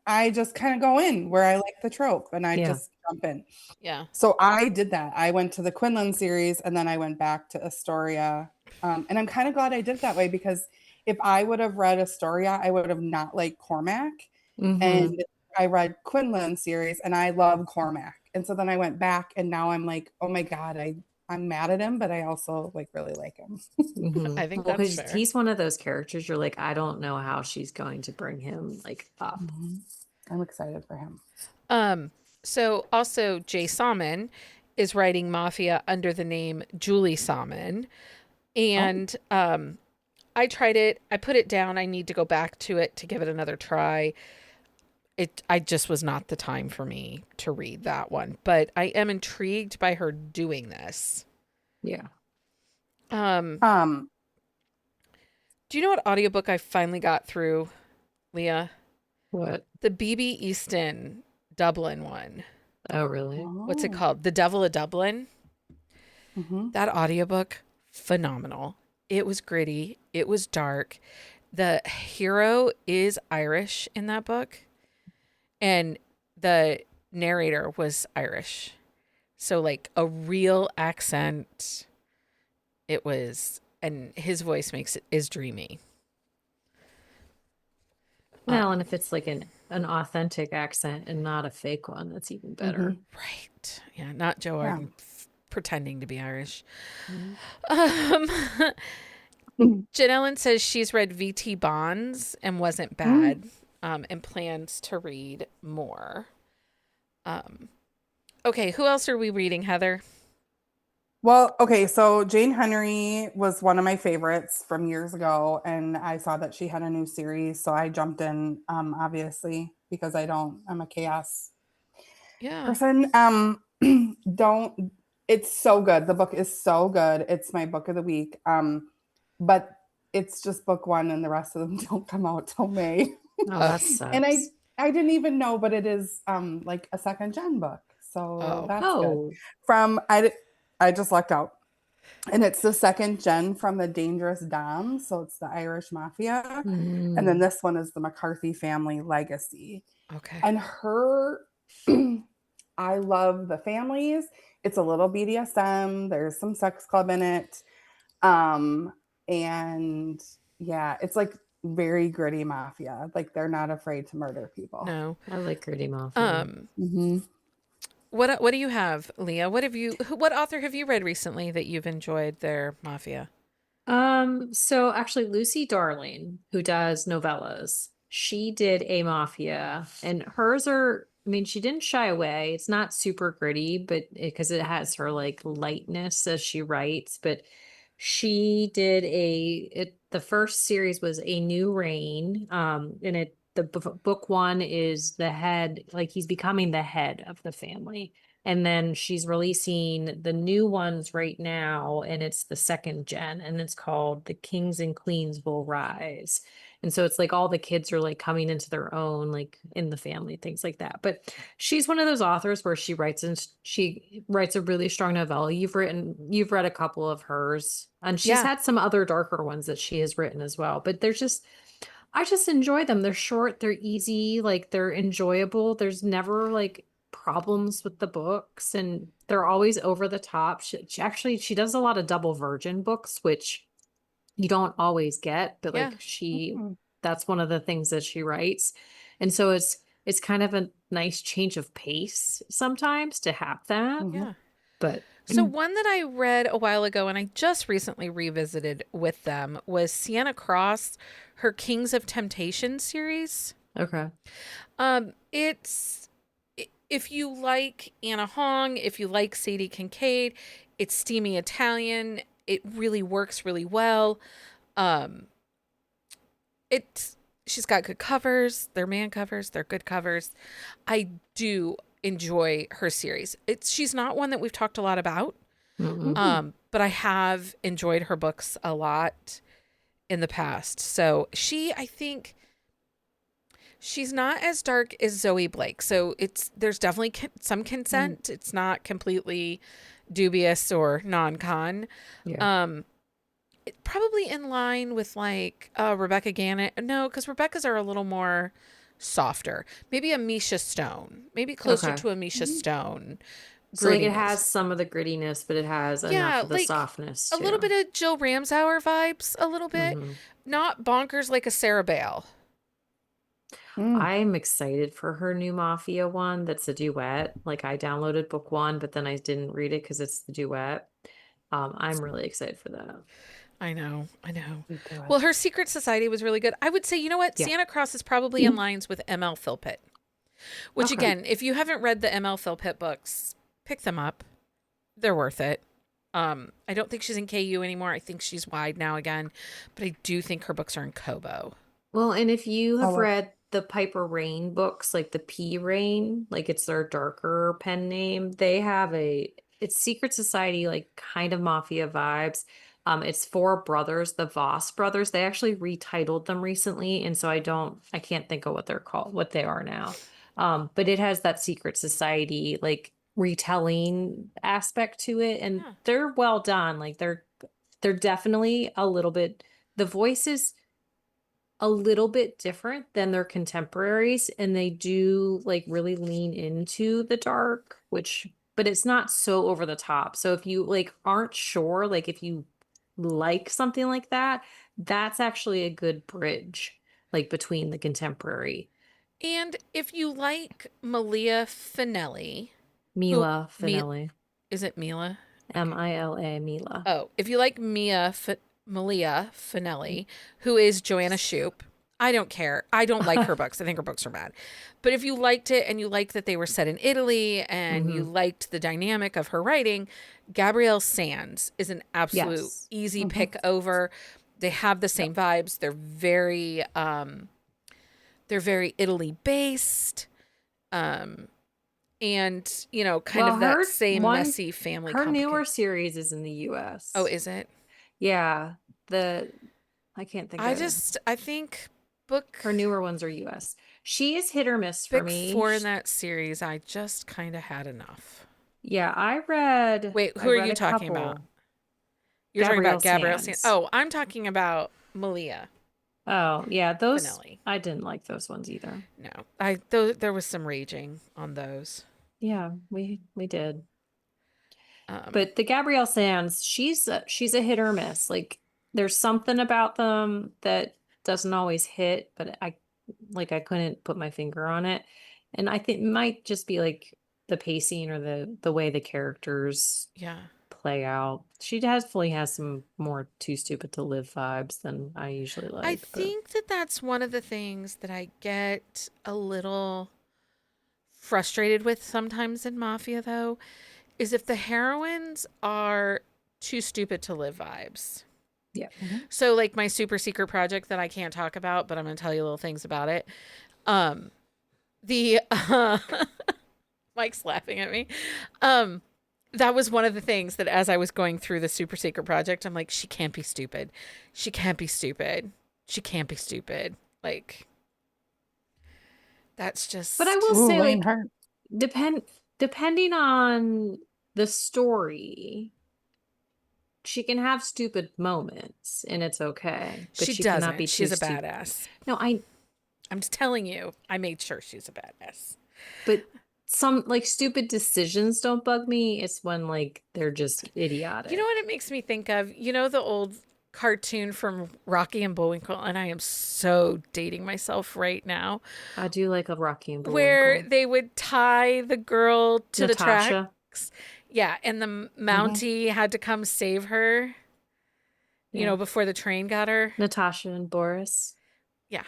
I just kind of go in where I like the trope, and I Yeah. just jump in. Yeah. So I did that. I went to the Quinlan series, and then I went back to Astoria. And I'm kind of glad I did it that way, because if I would have read Astoria, I would have not liked Cormac. Mm-hmm. And I read Quinlan series, and I love Cormac. And so then I went back, and now I'm like, oh my God, I'm mad at him, but I also like really like him. Mm-hmm. I think Well, that's because fair. he's one of those characters you're like, I don't know how she's going to bring him like up. Mhm. I'm excited for him. So also Jay Salmon is writing Mafia under the name Julie Salmon. And I tried it. I put it down. I need to go back to it to give it another try. I just was not the time for me to read that one, but I am intrigued by her doing this. Yeah. Um, Do you know what audiobook I finally got through, Leah? What? The BB Easton Dublin one. Oh, really? What's it oh, called? The Devil of Dublin. mhm. That audiobook, phenomenal. It was gritty. It was dark. The hero is Irish in that book, and the narrator was Irish. So like a real accent. It was, and his voice makes it is dreamy. Well, and if it's like an authentic accent and not a fake one, that's even better. Right. Yeah, not Joe Yeah. Arden pretending to be Irish. Mhm. Jen Ellen says she's read VT Bonds and wasn't bad, and plans to read more. Okay, who else are we reading, Heather? Well, okay, so Jane Henry was one of my favorites from years ago, and I saw that she had a new series, so I jumped in, obviously, because I'm a chaos Yeah. person. Don't, it's so good. The book is so good. It's my book of the week. But it's just book one, and the rest of them don't come out till May. Oh, that And sucks. I didn't even know, but it is like a second gen book. So Oh. that's good. Oh. From I just lucked out. And it's the second gen from the Dangerous Dom. So it's the Irish Mafia. And then Mm. this one is the McCarthy family legacy. Okay. And her, I love the families. It's a little BDSM. There's some sex club in it. And yeah, it's like very gritty mafia. Like they're not afraid to murder people. No. I like Gritty Mafia. Mm-hmm. What do you have, Leah? What author have you read recently that you've enjoyed their Mafia? So actually Lucy Darling, who does novellas, she did a Mafia and hers are, I mean, she didn't shy away. It's not super gritty, but because it has her like lightness as she writes, but she did the first series was A New Reign. And book one is the head, like he's becoming the head of the family. And then she's releasing the new ones right now, and it's the second gen, and it's called The Kings and Queens Will Rise. And so it's like all the kids are like coming into their own, like in the family, things like that. But she's one of those authors where she writes a really strong novella. You've read a couple of hers, and she's Yeah. had some other darker ones that she has written as well. But I just enjoy them. They're short, they're easy, like they're enjoyable. There's never like problems with the books, and they're always over the top. She does a lot of double virgin books, which you don't always get, but Yeah. like Mm-hmm. that's one of the things that she writes. And so it's kind of a nice change of pace sometimes to have that. Mm-hmm. Yeah. But So one that I read a while ago and I just recently revisited with them was Sienna Cross, her Kings of Temptation series. okay. It's if you like Anna Hong, if you like Sadie Kincaid, it's steamy Italian. It really works really well. Um, it's she's got good covers. They're man covers. They're good covers. I do enjoy her series. She's not one that we've talked a lot about. Mm-mm. But I have enjoyed her books a lot in the past. So I think she's not as dark as Zoe Blake. So there's definitely some consent. It's not completely dubious or non-con. Yeah. Probably in line with like Rebecca Gannett. No, because Rebecca's are a little more softer. Maybe a Misha Stone. Maybe closer Okay. to a Misha Stone So like it grittiness. has some of the grittiness, but it has enough Yeah, of the like softness a little too. bit of Jill Ramsauer vibes, a little bit. Hmm. Not bonkers like a Sarah Bale. Mm. I'm excited for her new Mafia one that's a duet. Like I downloaded book one, but then I didn't read it because it's the duet. I'm really excited for that. I know, I know. We do it. Well, her Secret Society was really good. I would say, you know what? Yeah. Santa Cross is probably in lines with ML Philpitt. Which Okay. again, if you haven't read the ML Philpitt books, pick them up. They're worth it. I don't think she's in KU anymore. I think she's wide now again, but I do think her books are in Kobo. Well, and if you have Follow. read the Piper Rain books, like the P Rain, like it's their darker pen name, they have it's Secret Society, like kind of mafia vibes. It's four brothers, the Voss brothers. They actually retitled them recently, and so I can't think of what they're called, what they are now. But it has that Secret Society like retelling aspect to it, and Yeah. they're well done. Like they're definitely a little bit the voices a little bit different than their contemporaries, and they do like really lean into the dark, which but it's not so over the top. So if you like aren't sure, like if you like something like that, that's actually a good bridge like between the contemporary. And if you like Malia Finelli, who Mila me Finelli. is it Mila? Okay. Mila Mila. Oh, if you like Malia Finelli, who is Joanna Shoup, I don't care. I don't like her books. I think her books are bad. But if you liked it and you liked that they were set in Italy and you Hmm. liked the dynamic of her writing, Gabrielle Sands is an absolute Yes. easy Mhm. pick over. They have the Yep. same vibes. They're very Italy based. Um and kind Well, of that same messy family her newer complicated. series is in the Oh, US. is it? Yeah. The I can't think of I think her newer ones are US. She is hit or miss for book me. 4 in that series, I just kind of had enough. Yeah, Wait, I who are read you a talking about? couple. You're talking Gabrielle about Gabrielle San. Sands. Oh, I'm talking about Malia Oh, yeah, those Finelli. I didn't like those ones either. No, there was some raging on those. Yeah, we did. Um, But the Gabrielle Sands, she's a hit or miss. Like there's something about them that doesn't always hit, but I couldn't put my finger on it. And I think it might just be like the pacing or the way the characters yeah. play out. She definitely has some more too stupid to live vibes than I usually I like, but think that that's one of the things that I get a little frustrated with sometimes in Mafia, though, is if the heroines are too stupid to live vibes. yeah. Mhm. So, like my super secret project that I can't talk about, but I'm going to tell you little things about it. Um, the Mike's laughing at me. Um, that was one of the things that as I was going through the super secret project, I'm like, she can't be stupid. She can't be stupid. She can't be stupid. Like that's But I just will Ooh, say, Lane like, Hart. depending on the story, she can have stupid moments and it's okay, but she she cannot doesn't. be too She's a stupid. badass. No, I'm just telling you. I made sure she's a badass. but some like stupid decisions don't bug me. It's when like they're just You know idiotic. what it makes me think of? You know the old cartoon from Rocky and Bullwinkle, and I am so dating myself right now, I do like a Rocky and where Bullwinkle. they would tie the girl to the Natasha. tracks. Yeah, and the Mhm. Mountie had to come save her, Yeah. before the train got her. Natasha and Boris. Yeah.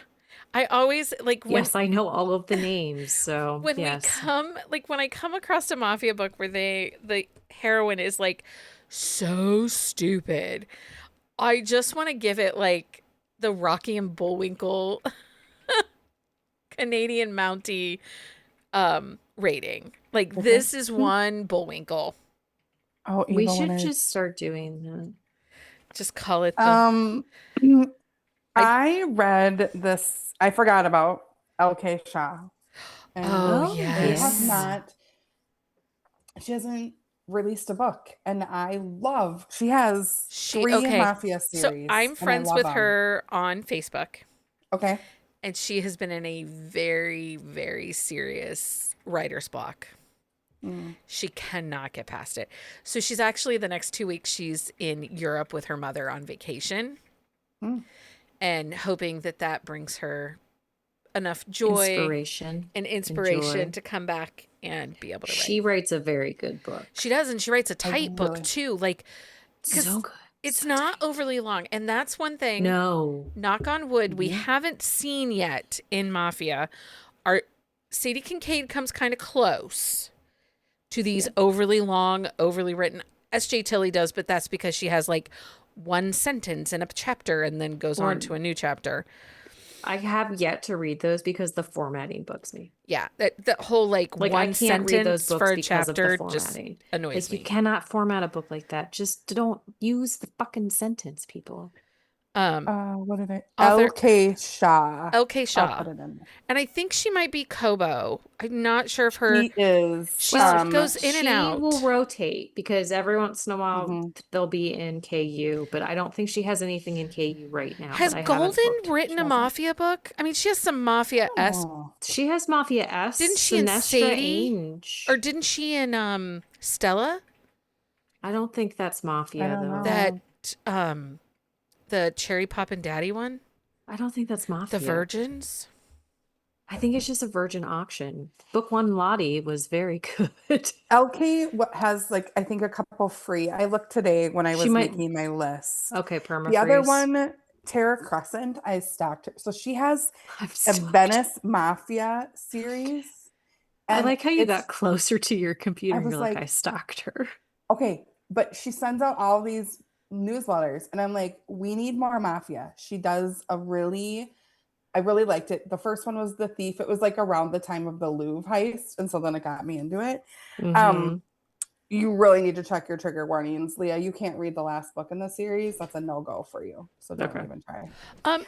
I always like when Yes, I know all of the names. So when we yes. come like when I come across a mafia book where the heroine is like so stupid, I just want to give it like the Rocky and Bullwinkle Canadian Mountie rating. Like Okay. this is one Bullwinkle. Oh, We evil should winners. just start doing that. Just call it the Um, I I read this. I forgot about L.K. Shaw, Oh and Oh, they have yes. yeah. not. She hasn't released a book, and I love. She has She 3 okay. Mafia So series, I'm and I friends love with them. her on Facebook, Okay. and she has been in a very, very serious writer's block. Mm. She cannot get past it. So she's actually the next 2 weeks she's in Europe with her mother on vacation Mm. and hoping that that brings her enough joy Inspiration and and inspiration joy. to come back and be able to write. She writes a very good book. She does, and she writes a I tight book really. too, like So because good. it's So not tight. overly long, and that's one thing. No. Knock on wood, we Mhm. haven't seen yet in Mafia. Our Sadie Kincaid comes kind of close to these Yeah. overly long, overly written. S.J. Tilly does, but that's because she has like one sentence in a chapter and then goes on Or to a new chapter. I have yet to read those because the formatting bugs me. Yeah, that whole like Like I one can't read those sentence for books a because of the chapter just formatting. annoys Like you me. cannot format a book like that. Just don't use the fucking sentence, people. Um, What did I? Author L.K. Shaw. L.K. I'll Shaw, put it in there. and I think she might be Kobo. I'm not sure if her She is. she's Well, goes in and she will out. rotate because every once in a while Mhm. they'll be in KU, but I don't think she has anything in KU right now, Has but I haven't Golden looked. written She a doesn't. mafia book? I mean, she has some mafia esque. Oh, She has Mafia S, Didn't she in Sinestra Sadie, or Ainge. didn't she in Stella? I don't think that's I Mafia don't though. That know. the Cherry Pop and Daddy one, I don't think that's the Mafia. Virgins. I think it's just a virgin auction. Book one Lottie was very good. LK has like I think a couple free. I looked today when I She was might. making my list. Okay, The other permafreeze. one, Tara Crescent, I stalked her. So she has I've a stalked. Venice Mafia series, I and like how you got closer to your computer I and you're was like, I like, stalked her. okay, but she sends out all these newsletters, and I'm like, we need more Mafia. She does a really I really liked it. The first one was The Thief. It was like around the time of the Louvre heist, and so then it got me into it. Mm-hmm. Um, you really need to check your trigger warnings, Leah. You can't read the last book in the series. That's a no-go for you. So don't Okay. even try.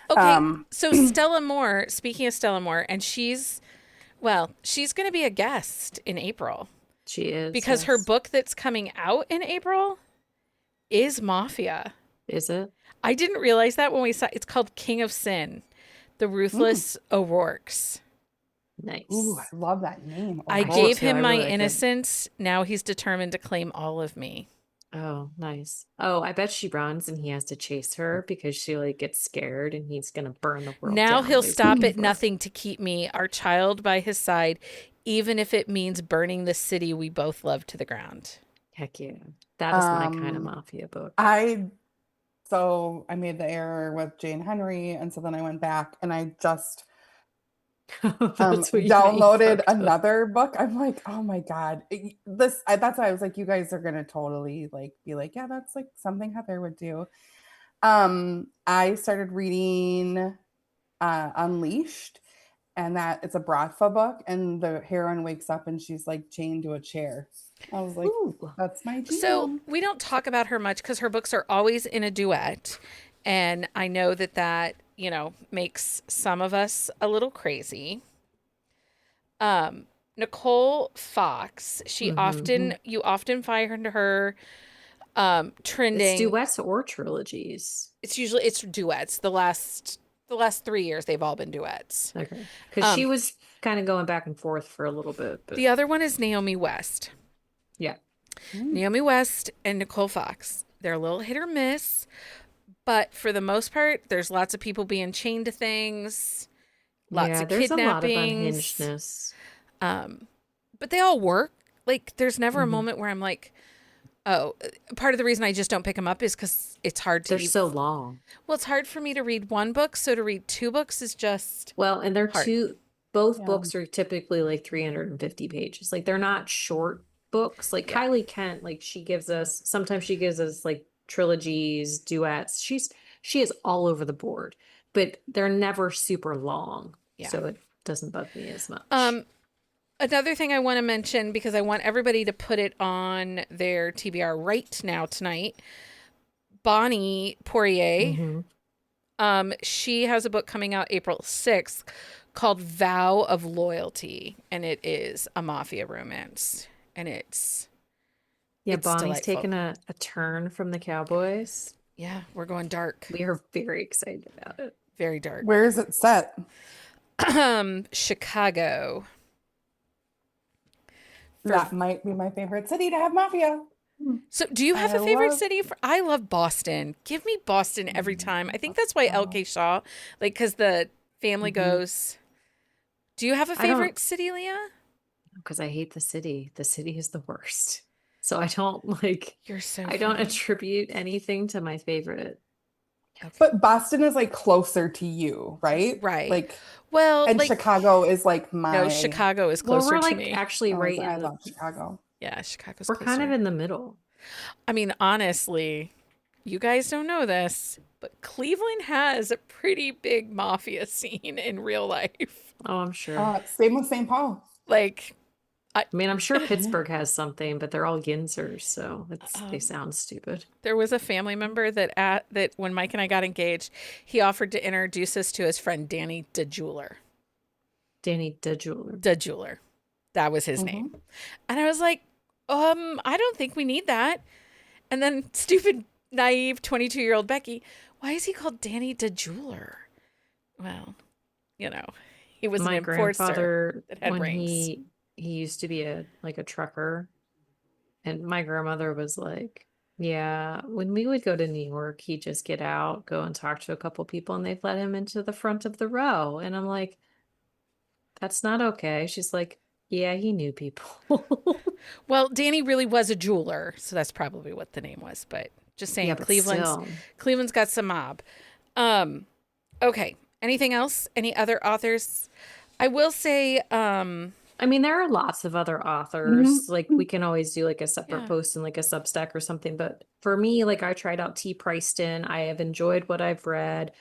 Okay, Um, so Stella Moore. Speaking of Stella Moore, and she's going to be a guest in April She is, because her yes. book that's coming out in April is Mafia. Is it? I didn't realize that when we saw it's called King of Sin, The mm, Ruthless O'Rourke's. ooh, Nice. I love that name. I I do gave too. I him my really like it. innocence. Now he's determined to claim all of me. Oh, nice. Oh, I bet she runs and he has to chase her because she like gets scared and he's gonna burn the world Now down, he'll but he's stop looking at for her. nothing to keep me, our child, by his side, even if it means burning the city we both love to the ground. Heck yeah. That is my kind of Um, mafia book. I so I made the error with Jane Henry, and so then I went back and I just That's what you got you downloaded fucked up. another book. I'm like, oh my god, that's why I was like, you guys are gonna totally like be like, yeah, that's like something Heather would do. I started reading Unleashed, and that it's a Bratva book, and the heroine wakes up and she's like chained to a chair. I was like, Ooh. that's my So jam. we don't talk about her much because her books are always in a duet. And I know that makes some of us a little crazy. Nicole Fox, Mm-hmm. you often find her It's trending. duets or trilogies. It's duets. The last 3 years they've all been duets. Okay. Because she Um, was kind of going back and forth for a little bit, but the other one is Naomi West. yeah. Mm. Naomi West and Nicole Fox. They're a little hit or miss, but for the most part, there's lots of people being chained to things, lots Yeah, of there's a lot of kidnappings. unhingedness. But they all work. Like, there's never a Hmm. moment where I'm like, Oh, part of the reason I just don't pick them up is because it's hard to They're so long. Well, it's hard for me to read one book, so to read two books is just Well, and they're hard. both Yeah. books are typically like 350 pages. Like they're not short books. Like Yeah. Kylie Kent, like sometimes she gives us like trilogies, duets. She is all over the board, but they're never super long. Yeah. So it doesn't bug me as much. Another thing I want to mention, because I want everybody to put it on their TBR right now tonight, Bonnie Poirier, she has a book coming out April 6th called Vow of Loyalty, and it is a mafia romance, and it's Bonnie's delightful. taken a turn from the Cowboys. Yeah, we're going dark. We are very excited about it. Very dark. Where is it set? Chicago. That might be my favorite city to have mafia. So do you have a favorite city? I love Boston. Give me Boston every time. I think that's why L.K. Shaw, like, because the family goes. Do you have a favorite city, Leah? Because I hate the city. The city is the worst. So I don't like, You're so I don't funny. attribute anything to my favorite. Okay. But Boston is like closer to you, right? Right. Like, Well, and like, Chicago is like my. no, Chicago is closer we're to like me. actually right I in love Chicago. Yeah, Chicago's we're closer. kind of in the middle. I mean, honestly, you guys don't know this, but Cleveland has a pretty big mafia scene in real life. Oh, I'm sure. Same with St. Paul. Like, I mean, I'm sure Pittsburgh has something, but they're all Ginzers, so they sound stupid. there was a family member that when Mike and I got engaged, he offered to introduce us to his friend Danny DeJeweler. Danny DeJeweler. DeJeweler. That was his name. And I was like, I don't think we need that. And then stupid, naive 22-year-old Becky, why is he called Danny DeJeweler? Well, he was My an enforcer grandfather, that had when rings. he used to be a trucker, and my grandmother was like, yeah, when we would go to New York, he'd just get out, go and talk to a couple people, and they'd let him into the front of the row. And I'm like, that's not okay. She's like, yeah, he knew people. Well, Danny really was a jeweler, so that's probably what the name was. But just saying, Yeah, but Cleveland's got some mob. Okay. Anything else? Any other authors? I will say, I mean, there are lots of other authors. Like we can always do like a separate post in like a Substack or something. But for me, like I tried out T. Preston. I have enjoyed what I've read.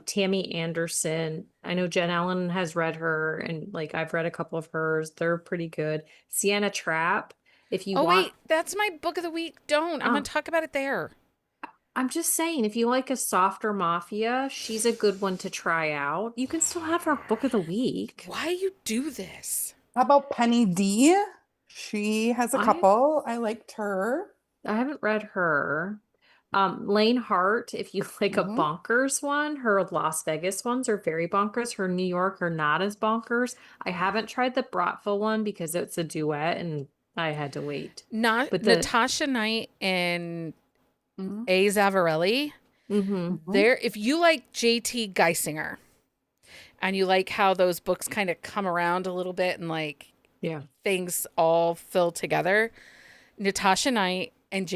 Tammy Anderson. I know Jen Ellen has read her, and like I've read a couple of hers. They're pretty good. Sienna Trapp. If you want, wait, that's my book of the week. I'm going to talk about it there. I'm just saying, if you like a softer mafia, she's a good one to try out. You can still have her book of the week. Why you do this? How about Penny D? She has a couple. I liked her. I haven't read her. Lane Hart, if you like a bonkers one, her Las Vegas ones are very bonkers. Her New York are not as bonkers. I haven't tried the Brockville one because it's a duet and I had to wait. But Natasha Knight and A. Zavarelli. There, if you like J.T. Geisinger and you like how those books kind of come around a little bit and like things all fill together, Natasha Knight and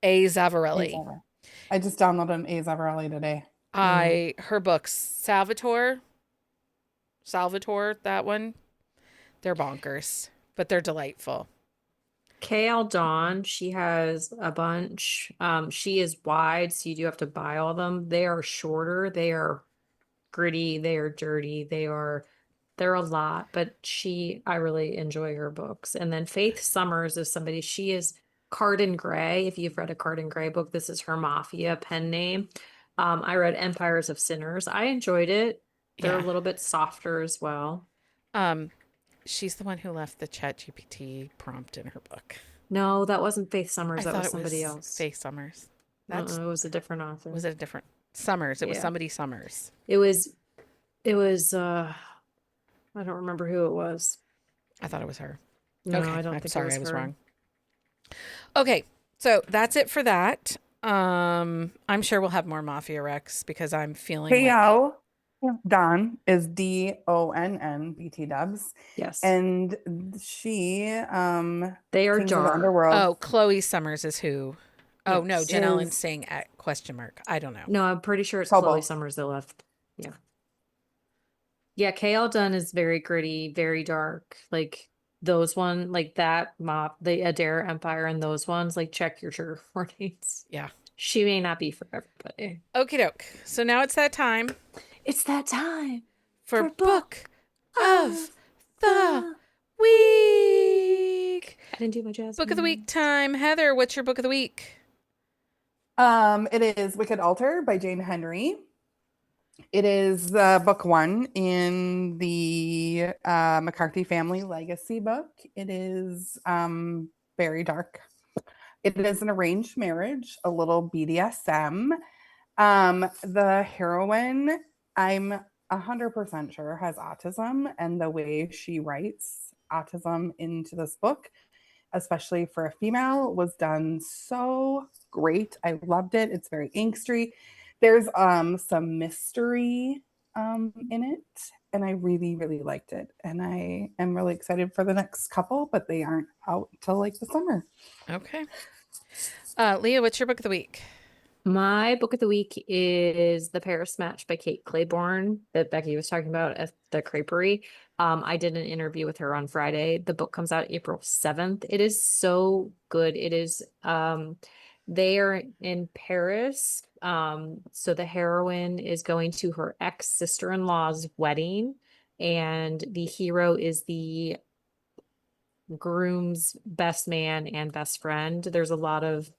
A. Zavarelli. I just downloaded an A. Zavarelli today. Her books, Salvatore, that one, they're bonkers, but they're delightful. K.L. Dawn, she has a bunch. She is wide, so you do have to buy all of them. They are shorter. They are gritty. They are dirty. They're a lot, but I really enjoy her books. And then Faith Summers is somebody, she is Carden Gray. If you've read a Carden Gray book, this is her mafia pen name. I read Empires of Sinners. I enjoyed it. They're a little bit softer as well. She's the one who left the ChatGPT prompt in her book. No, that wasn't Faith Summers. That was somebody else. Faith Summers. It was a different author. Was it a different Summers? It was somebody Summers. It was I don't remember who it was. I thought it was her. No, okay. I don't think sorry, it was I was her. wrong. Okay, so that's it for that. I'm sure we'll have more Mafia Rex because I'm feeling Hey, yo. Don is Donn, BT dubs. Yes. And she, They are Kings of the dark. Underworld, Oh, Chloe Summers is who? Oh no, Yes. Jen Ellen's is saying at question mark. I don't know. No, I'm pretty sure it's Chloe Kobo. Summers that left. Yeah. Yeah, KL Dunn is very gritty, very dark. Like those one, like that mop, the Adair Empire and those ones, like check your trigger warnings. Yeah. She may not be for everybody. Okie doke. So now it's that time It's that time for for book of of the the week. I didn't do my jazz. Book of the week hands. time. Heather, what's your book of the week? It is Wicked Altar by Jane Henry. It is book one in the McCarthy family legacy book. It is very dark. It is an arranged marriage, a little BDSM. The heroine, I'm 100% sure, has autism, and the way she writes autism into this book, especially for a female, was done so great. I loved it. It's very angsty. There's some mystery in it, and I really, really liked it. And I am really excited for the next couple, but they aren't out till like the summer. Okay. Leah, what's your book of the week? My book of the week is The Paris Match by Kate Claiborne that Becky was talking about at the Creperie. I did an interview with her on Friday. The book comes out April 7th. It is so good. It is they are in Paris. So the heroine is going to her ex-sister-in-law's wedding, and the hero is the groom's best man and best friend. There's a lot of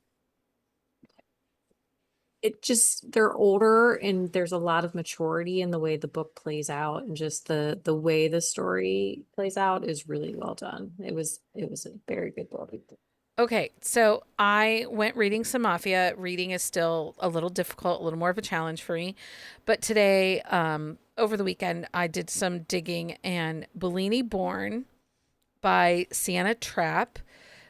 it just they're older and there's a lot of maturity in the way the book plays out, and just the way the story plays out is really well done. It was a very good book. Okay, so I went reading some Mafia. Reading is still a little difficult, a little more of a challenge for me. But today, over the weekend, I did some digging, and Bellini Born by Sienna Trapp.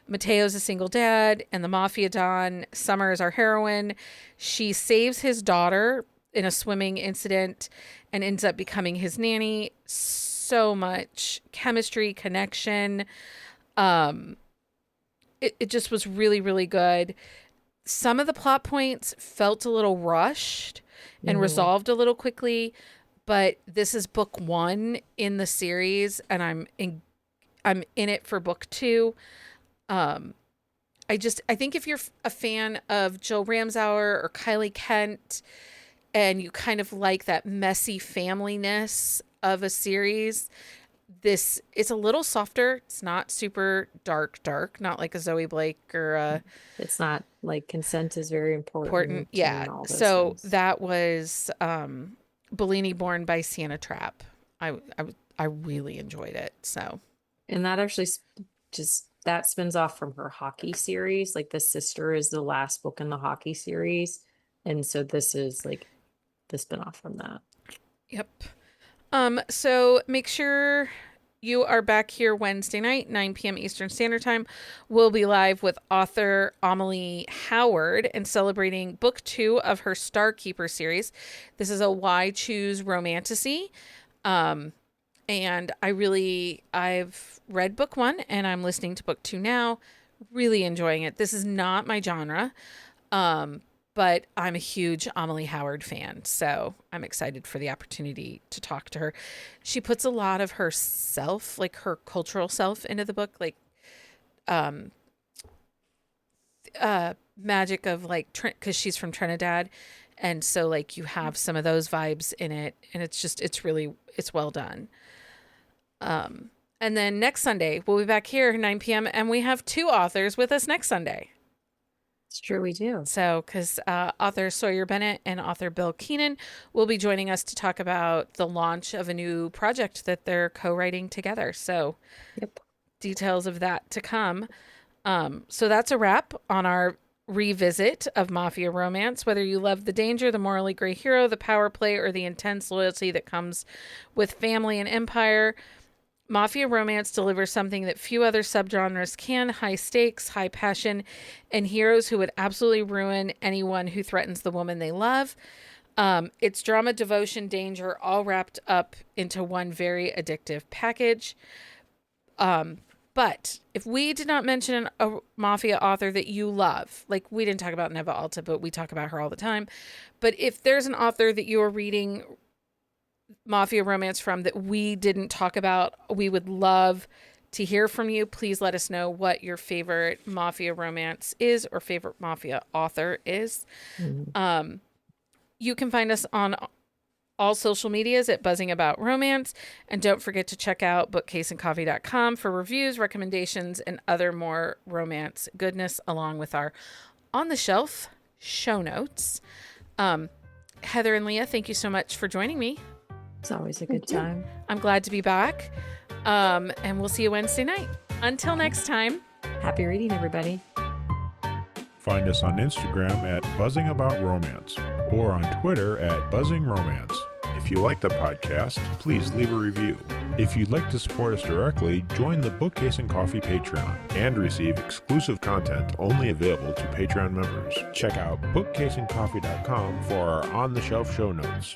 Mateo's a single dad, and the Mafia Don. Summer is our heroine. She saves his daughter in a swimming incident and ends up becoming his nanny. So much chemistry, connection. It just was really, really good. Some of the plot points felt a little rushed and resolved a little quickly, but this is book one in the series, and I'm in it for book two. I think if you're a fan of Jill Ramsauer or Kylie Kent, and you kind of like that messy familyness of a series, this is a little softer. It's not super dark, not like a Zoe Blake or a It's not like consent is very important. Yeah. And all those So things. that was Bellini Born by Sienna Trapp. I really enjoyed it. So And that actually just that spins off from her hockey series. Like the sister is the last book in the hockey series, and so this is like the spinoff from that. yep. So make sure you are back here Wednesday night, 9 p.m. Eastern Standard Time. We'll be live with author Amelie Howard and celebrating book two of her Starkeeper series. This is a Why Choose Romantasy. And I've read book one and I'm listening to book two now. Really enjoying it. This is not my genre. But I'm a huge Amelie Howard fan, so I'm excited for the opportunity to talk to her. She puts a lot of herself, like her cultural self, into the book, like magic of like, because she's from Trinidad, and so like you have some of those vibes in it, and it's well done. And then next Sunday we'll be back here 9 p.m. and we have two authors with us next Sunday. It's true, we do. So, because author Sawyer Bennett and author Bill Keenan will be joining us to talk about the launch of a new project that they're co-writing together. So, Yep. details of that to come. So that's a wrap on our revisit of Mafia Romance. Whether you love the danger, the morally gray hero, the power play, or the intense loyalty that comes with family and empire, Mafia Romance delivers something that few other subgenres can: high stakes, high passion, and heroes who would absolutely ruin anyone who threatens the woman they love. It's drama, devotion, danger, all wrapped up into one very addictive package. But if we did not mention a Mafia author that you love, like we didn't talk about Neva Alta, but we talk about her all the time. But if there's an author that you are reading Mafia Romance from that we didn't talk about, we would love to hear from you. Please let us know what your favorite Mafia Romance is or favorite Mafia author is. You can find us on all social medias at Buzzing About Romance. And don't forget to check out bookcaseandcoffee.com for reviews, recommendations, and other more romance goodness, along with our on the shelf show notes. Heather and Leah, thank you so much for joining me. It's always a good time. I'm glad to be back. And we'll see you Wednesday night. Until next time. Happy reading, everybody. Find us on Instagram at Buzzing About Romance or on Twitter at Buzzing Romance. If you like the podcast, please leave a review. If you'd like to support us directly, join the Bookcase and Coffee Patreon and receive exclusive content only available to Patreon members. Check out bookcaseandcoffee.com for our on-the-shelf show notes.